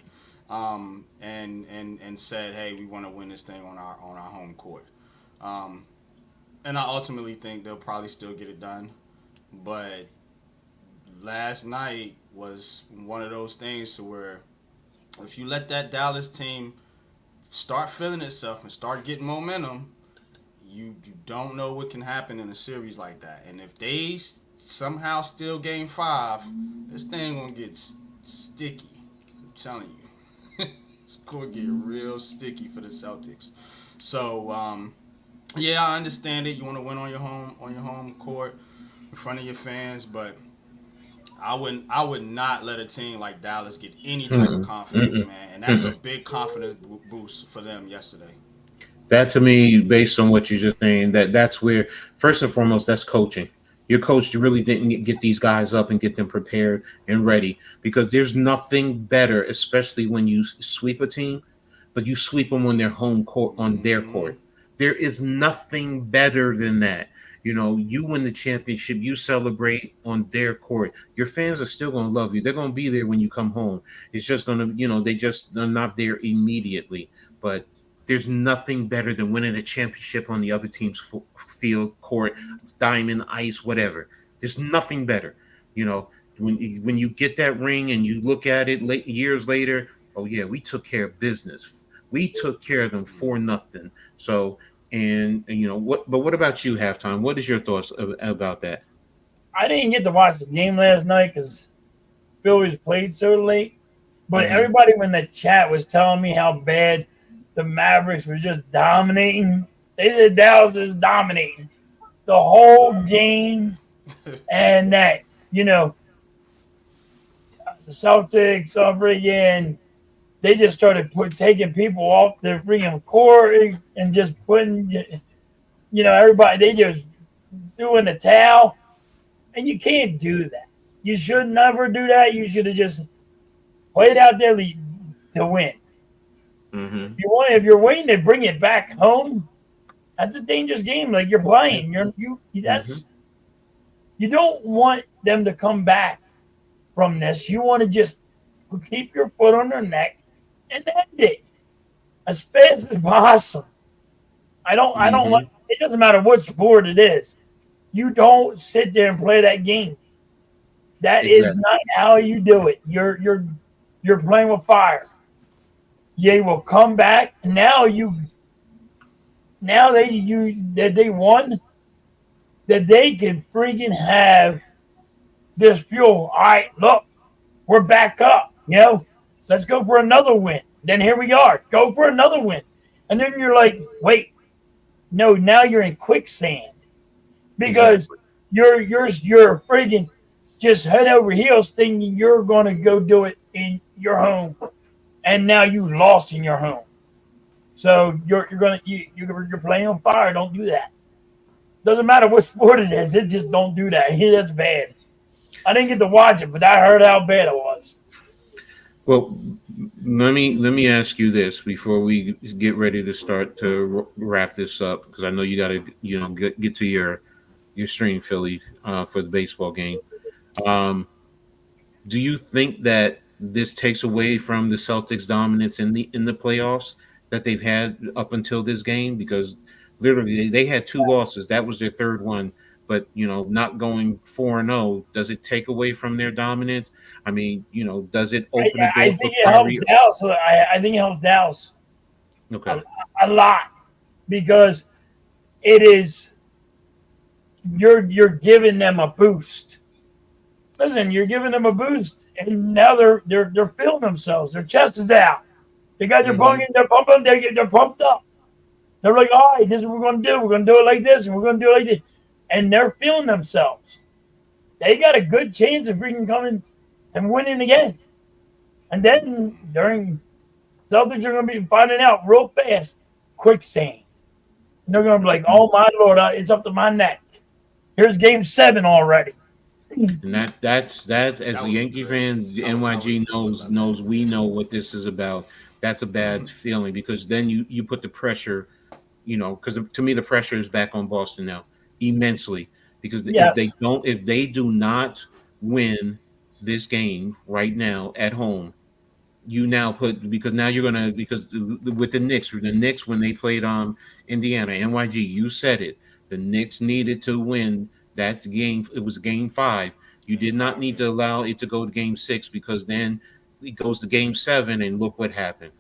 and said, hey, we want to win this thing on our home court. Um, and I ultimately think they'll probably still get it done, but last night was one of those things to where if you let that Dallas team start feeling itself and start getting momentum, you don't know what can happen in a series like that. And if they somehow steal Game 5, this thing gonna get sticky. I'm telling you, it's gonna get real sticky for the Celtics. So yeah, I understand it. You want to win on your home court in front of your fans, but I would not let a team like Dallas get any type of Mm-mm, confidence, mm-mm, man. And that's a mm-mm. big confidence boost for them yesterday. That to me, based on what you're just saying, that's where first and foremost, that's coaching. Your coach really didn't get these guys up and get them prepared and ready because there's nothing better, especially when you sweep a team, but you sweep them on their home court, on their Mm-hmm. court. There is nothing better than that. You know, you win the championship, you celebrate on their court. Your fans are still going to love you. They're going to be there when you come home. It's just going to, they're not there immediately. But there's nothing better than winning a championship on the other team's field, court, diamond, ice, whatever. There's nothing better. You know, when you get that ring and you look at it years later, oh yeah, we took care of business. We took care of them for nothing. So, and what? But what about you, halftime? What is your thoughts about that? I didn't get to watch the game last night because Phillies played so late. But Mm-hmm. everybody in the chat was telling me how bad the Mavericks were just dominating. They said Dallas was dominating the whole game, and that you know the Celtics over again. They just started taking people off their freaking court and just putting everybody. They just threw in the towel, and you can't do that. You should never do that. You should have just played out there to win. Mm-hmm. If you're waiting to bring it back home, that's a dangerous game. Like you're playing, Mm-hmm. that's you don't want them to come back from this. You want to just keep your foot on their neck and end it as fast as possible. I don't like. Mm-hmm. It doesn't matter what sport it is. You don't sit there and play that game. That is Exactly. not how you do it. You're playing with fire. They will come back. Now that they won, that they can freaking have this fuel. All right, look, we're back up. Let's go for another win. Then here we are. Go for another win. And then you're like, wait, no, now you're in quicksand because Exactly. you're freaking just head over heels thinking you're gonna go do it in your home, and now you lost in your home. So you're playing on fire. Don't do that. Doesn't matter what sport it is. It just don't do that. That's bad. I didn't get to watch it, but I heard how bad it was. Well, let me ask you this before we get ready to start to wrap this up because I know you got to get to your stream, Philly, for the baseball game. Um, do you think that this takes away from the Celtics' dominance in the playoffs that they've had up until this game? Because literally they had two losses. That was their third one. But not going 4-0, does it take away from their dominance? I mean, does it I, open the I door for think it helps Kyrie? Dallas. I think it helps Dallas a, Okay. a lot because it is you're giving them a boost. Listen, you're giving them a boost, and now they're feeling themselves. Their chest is out. They got their Hmm. pumping. They're pumping. They're pumped up. They're like, all right, this is what we're gonna do. We're gonna do it like this, and we're gonna do it like this, and they're feeling themselves. They got a good chance of freaking coming and winning again. And then during Celtics are gonna be finding out real fast, quicksand. And they're gonna be like, oh my lord, it's up to my neck. Here's game 7 already. And that's as That a would be Yankee great. fan, I NYG would knows love that. knows we know what this is about. That's a bad feeling because then you put the pressure, because to me the pressure is back on Boston now immensely because Yes. if they do not win this game right now at home, you now put because now you're gonna because with the Knicks when they played Indiana NYG, you said it. The Knicks needed to win that game. It was game 5. You Game did not 5, need yeah. to allow it to go to game 6 because then it goes to game 7 and look what happened.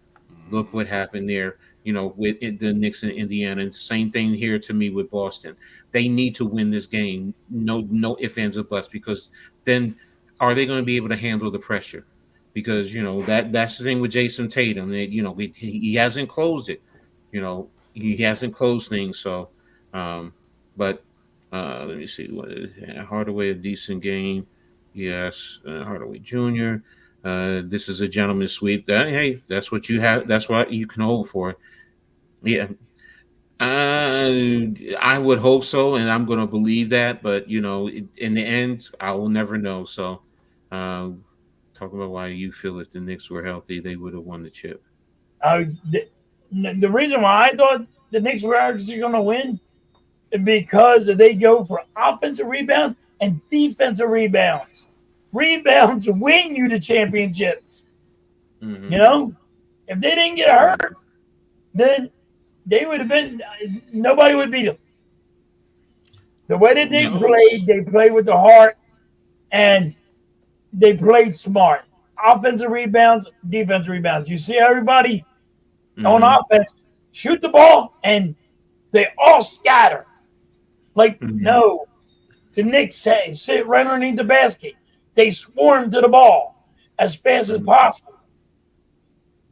Look what happened there. with the Knicks and Indiana. And same thing here to me with Boston. They need to win this game. No ifs, ands, or buts, because then are they going to be able to handle the pressure? Because that's the thing with Jason Tatum. That he hasn't closed it. He hasn't closed things. So, but let me see what Hardaway, a decent game. Yes, Hardaway Jr. This is a gentleman's sweep. Hey, that's what you have. That's what you can hope for. Yeah, I would hope so, and I'm going to believe that. But in the end, I will never know. So, um, talk about why you feel if the Knicks were healthy, they would have won the chip. Uh, the, the reason why I thought the Knicks were actually going to win is because they go for offensive rebound and defensive rebounds. Rebounds win you the championships. You Hmm. know, if they didn't get hurt, then they would have been nobody would beat them. The way that True, coach. they played with the heart and they played smart. Offensive rebounds, defensive rebounds. You see everybody on Hmm. offense shoot the ball and they all scatter. Like, Hmm. no, the Knicks sit right underneath the basket. They swarm to the ball as fast as Hmm. possible.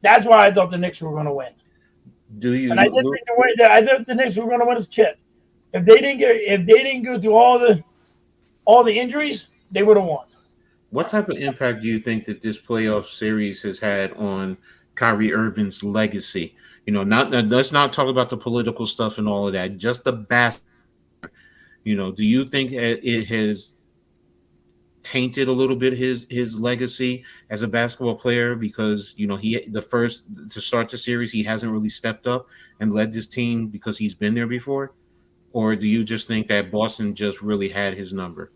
That's why I thought the Knicks were going to win. Do And I you? did think the way that I thought the Knicks were going to win his chip. If they didn't go through all the injuries, they would have won. What type of impact do you think that this playoff series has had on Kyrie Irving's legacy? Not let's not talk about the political stuff and all of that. Just the do you think it has tainted a little bit his legacy as a basketball player, because he the first to start the series he hasn't really stepped up and led this team because he's been there before? Or do you just think that Boston just really had his number?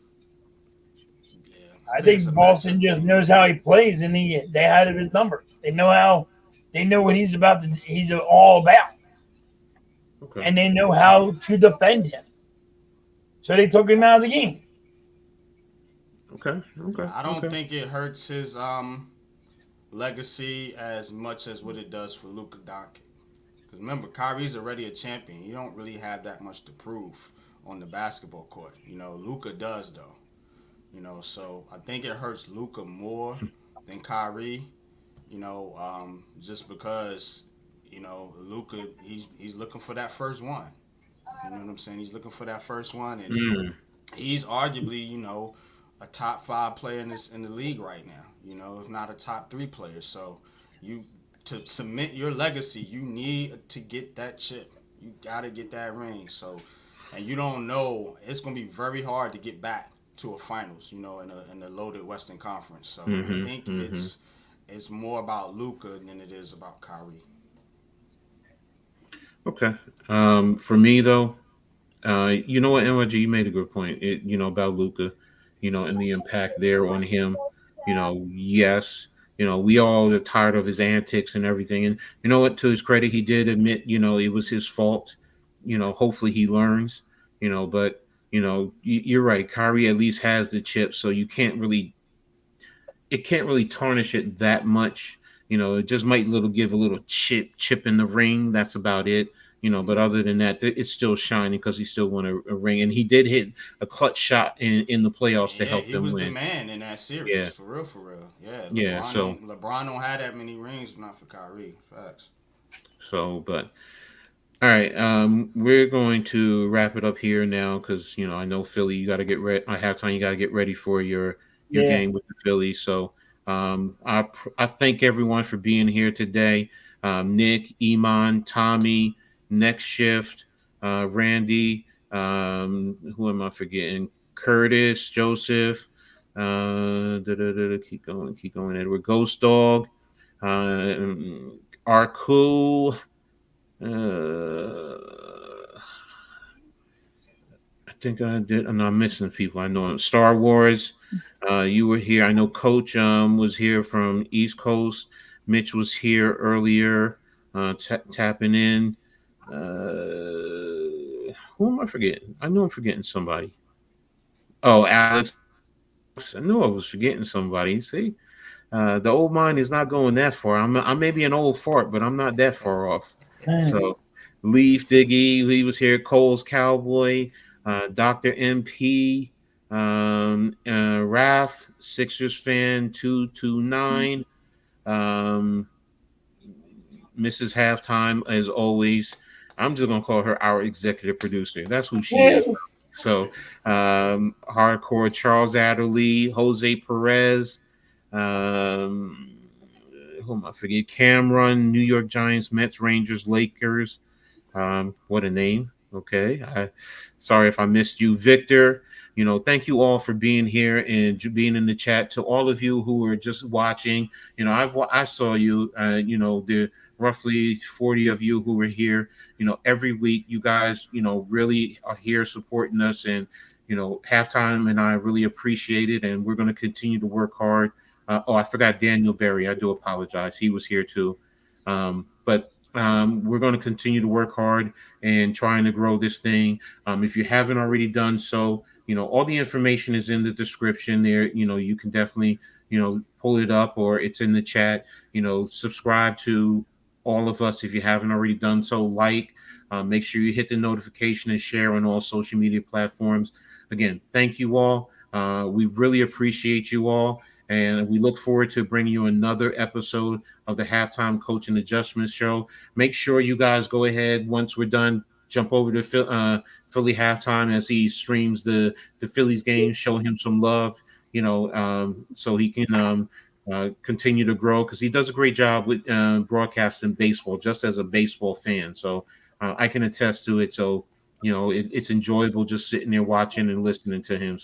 Yeah, I I think it's a think Boston matchup just thing. knows how he plays, and they had his number. They know what he's about. He's all about, Okay. and they know how to defend him. So they took him out of the game. Okay. Okay. Yeah, I don't Okay. think it hurts his legacy as much as what it does for Luka Doncic. Because remember, Kyrie's already a champion. You don't really have that much to prove on the basketball court. Luka does though. So I think it hurts Luka more than Kyrie. Just because Luka he's looking for that first one. You know what I'm saying? He's looking for that first one, and Mm. he's arguably a top five player in the league right now. If not a top three player. So you to cement your legacy, you need to get that chip. You gotta get that ring. So, and you don't know, it's gonna be very hard to get back to a finals. In a loaded Western Conference. So I Hmm. think Hmm. it's more about Luka than it is about Kyrie. Okay. For me though, you know what, NYG, you made a good point. About Luca, and the impact there on him. Yes, we all are tired of his antics and everything. And you know what, to his credit, he did admit, it was his fault. Hopefully he learns. But you're right. Kyrie at least has the chip, so it can't really tarnish it that much. It just might give a little chip in the ring. That's about it. But other than that, it's still shining because he still won a ring, and he did hit a clutch shot in the playoffs to Yeah, help he them was the win. man in that series, Yeah, for real, for real. Yeah, yeah. LeBron don't have that many rings, if not for Kyrie. Facts. But all right, we're going to wrap it up here now because I know Philly. You got to get ready. I have time. You got to get ready for your Yeah, game with the Phillies. So I thank everyone for being here today. Nick, Iman, Tommy, Next Shift, Randy. Who am I forgetting? Curtis, Joseph. Keep going. Edward, Ghost Dog, Arku. I think I did. I'm not missing people. I know Star Wars. You were here. I know Coach was here from East Coast. Mitch was here earlier, tapping in. Who am I forgetting? I know I'm forgetting somebody. Oh, Alex. I knew I was forgetting somebody. See, the old mind is not going that far. I may be an old fart, but I'm not that far off. Man. So Leaf Diggy, he was here. Cole's Cowboy, Dr. MP, Raf, Sixers fan 229, um, Mrs. Halftime, as always. I'm just gonna call her our executive producer. That's who she is. So, hardcore Charles Adderley, Jose Perez, um, who am I forget? Cameron, New York Giants, Mets, Rangers, Lakers. What a name. Okay. Sorry if I missed you, Victor. Thank you all for being here and being in the chat. To all of you who are just watching, I saw you. The roughly 40 of you who were here. Every week, you guys, really are here supporting us, and halftime and I really appreciate it, and we're going to continue to work hard. I forgot Daniel Berry. I do apologize. He was here too. But we're going to continue to work hard and trying to grow this thing. If you haven't already done so, all the information is in the description there. You can definitely, pull it up, or it's in the chat. Subscribe to all of us if you haven't already done so. Make sure you hit the notification and share on all social media platforms. Again, thank you all. We really appreciate you all. And we look forward to bringing you another episode of the Halftime Coach and Adjustment Show. Make sure you guys go ahead once we're done. Jump over to Philly halftime as he streams the Phillies game. Show him some love, so he can continue to grow, because he does a great job with broadcasting baseball, just as a baseball fan. So I can attest to it. So it's enjoyable just sitting there watching and listening to him.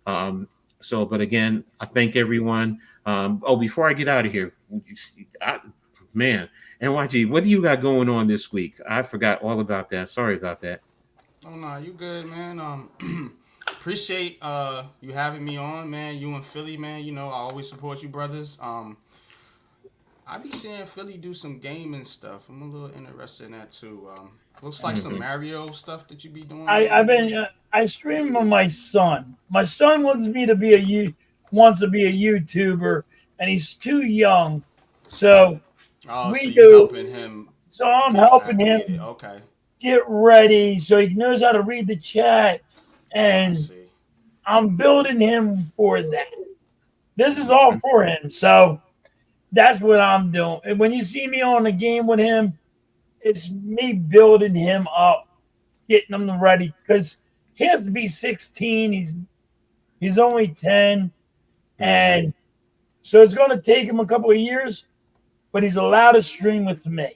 Um, but again, I thank everyone. Before I get out of here, man, NYG, what do you got going on this week? I forgot all about that. Sorry about that. Oh no, you good, man. Appreciate you having me on, man. You in Philly, man. I always support you, brothers. I be seeing Philly do some gaming stuff. I'm a little interested in that too. Looks like some Mario stuff that you be doing. I stream with my son. My son wants to be a YouTuber, and he's too young. So Oh, so we you do. helping him So I'm get helping acclimated? him Okay, get ready so he knows how to read the chat, I and see. I'm building him for that. This is all for him. So that's what I'm doing. And when you see me on the game with him, it's me building him up, getting him ready, because he has to be 16. He's only 10, Mm-hmm. and so it's going to take him a couple of years, but he's allowed to stream with me.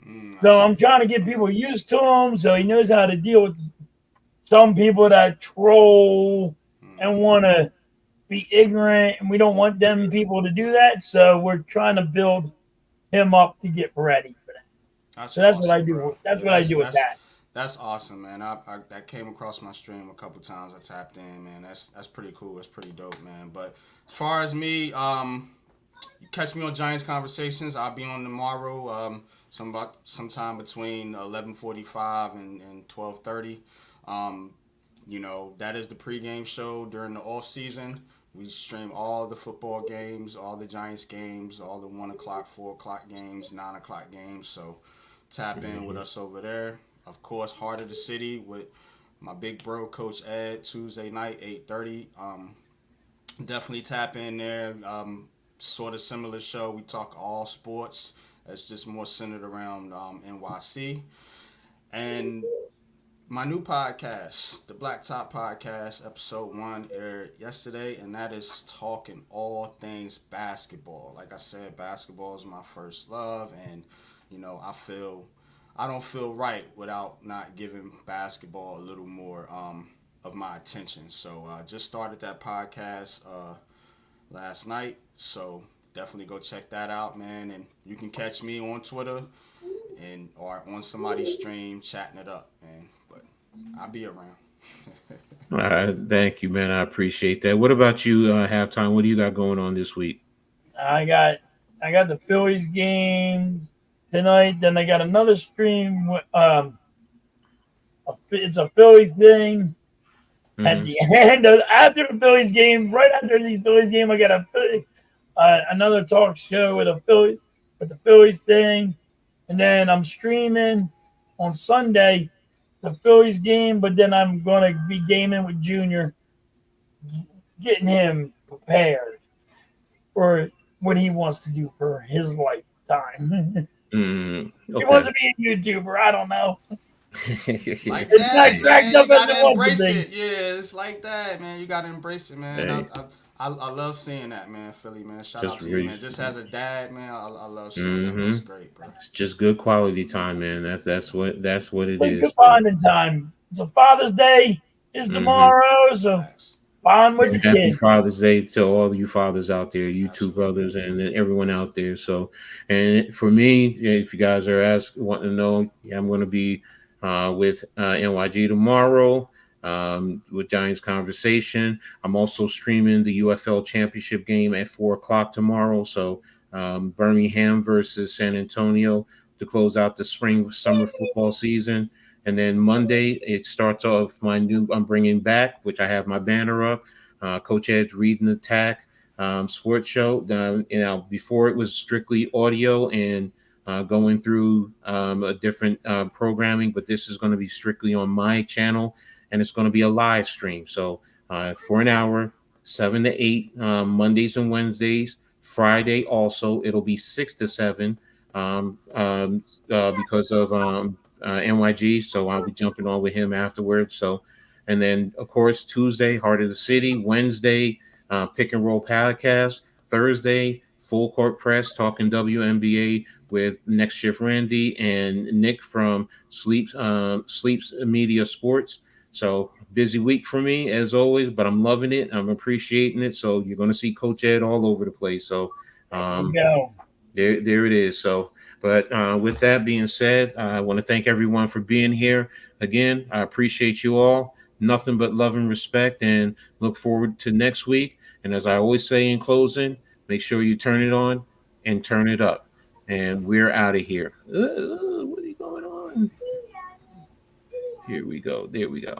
I So I'm see. trying to get Okay. people used to him, so he knows how to deal with some people that troll and Mm-hmm. want to be ignorant, and we don't want them people to do that. So we're trying to build him up to get ready for that. That's So that's what I awesome, bro. do. That's Yeah, what I do with that. that's awesome, man. I came across my stream a couple times. I tapped in, man. That's pretty cool. That's pretty dope, man. But as far as me, you catch me on Giants Conversations. I'll be on tomorrow. Sometime between 11:45 and 12:30. Um, that is the pregame show during the off season. We stream all the football games, all the Giants games, all the 1 o'clock, 4 o'clock games, 9 o'clock games. So tap in with us over there. Of course, Heart of the City with my big bro, Coach Edd, Tuesday night, 8:30. Definitely tap in there. Sort of similar show. We talk all sports. It's just more centered around NYC. And my new podcast, the Black Top Podcast, episode 1 aired yesterday, and that is talking all things basketball. Like I said, basketball is my first love, and I don't feel right without not giving basketball a little more of my attention. So just started that podcast last night, so definitely go check that out, man. And you can catch me on Twitter or on somebody's stream chatting it up, man. But I'll be around. Thank you, man. I appreciate that. What about you, halftime? What do you got going on this week? I got I got the Phillies game tonight. Then I got another stream. It's a Philly thing. At Hmm. the end of after the Phillies game, right after the Phillies game, I got another talk show with the Phillies thing. and then I'm streaming on Sunday the Phillies game, but then I'm gonna be gaming with Junior, getting him prepared for what he wants to do for his lifetime. He Okay. wants to be a YouTuber. I don't know. Like It's not that, cracked man. You up as it gotta wants to embrace be. it. Yeah, it's like that, man. You gotta embrace it, man. Hey, I love seeing that, man. Philly, man. Shout just out to you, really. man. Just as a dad, man, I love seeing that, man. Mm-hmm. It's great, bro. It's just good quality time, man. That's what it Like is. good So, bonding time. It's a Father's Day is mm-hmm. tomorrow, so Facts. bond with And the happy kids. Father's Day to all you fathers out there, you two Absolutely. brothers, and everyone out there. So, and for me, if you guys are wanting to know, yeah, I'm going to be with NYG tomorrow with Giants Conversation. I'm also streaming the UFL Championship game at 4 o'clock tomorrow. So, Birmingham versus San Antonio to close out the spring summer football season. And then Monday, it starts off I'm bringing back, which I have my banner up, Coach Ed's Reading Attack sports show. Before it was strictly audio and going through a different programming, but this is going to be strictly on my channel and it's going to be a live stream. So for an hour, 7 to 8, Mondays and Wednesdays. Friday also, it'll be 6 to 7 because of NYG. So I'll be jumping on with him afterwards. So, and then of course Tuesday, Heart of the City. Wednesday, Pick and Roll podcast. Thursday, Full Court Press, talking WNBA with Next Shift Randy and Nick from Sleeps Media Sports. So busy week for me as always, but I'm loving it. I'm appreciating it. So you're going to see Coach Ed all over the place. So There you um, go. there it is. So, but with that being said, I want to thank everyone for being here. Again, I appreciate you all. Nothing but love and respect, and look forward to next week. And as I always say in closing, make sure you turn it on and turn it up. And we're out of here. What is going on? Here we go. There we go.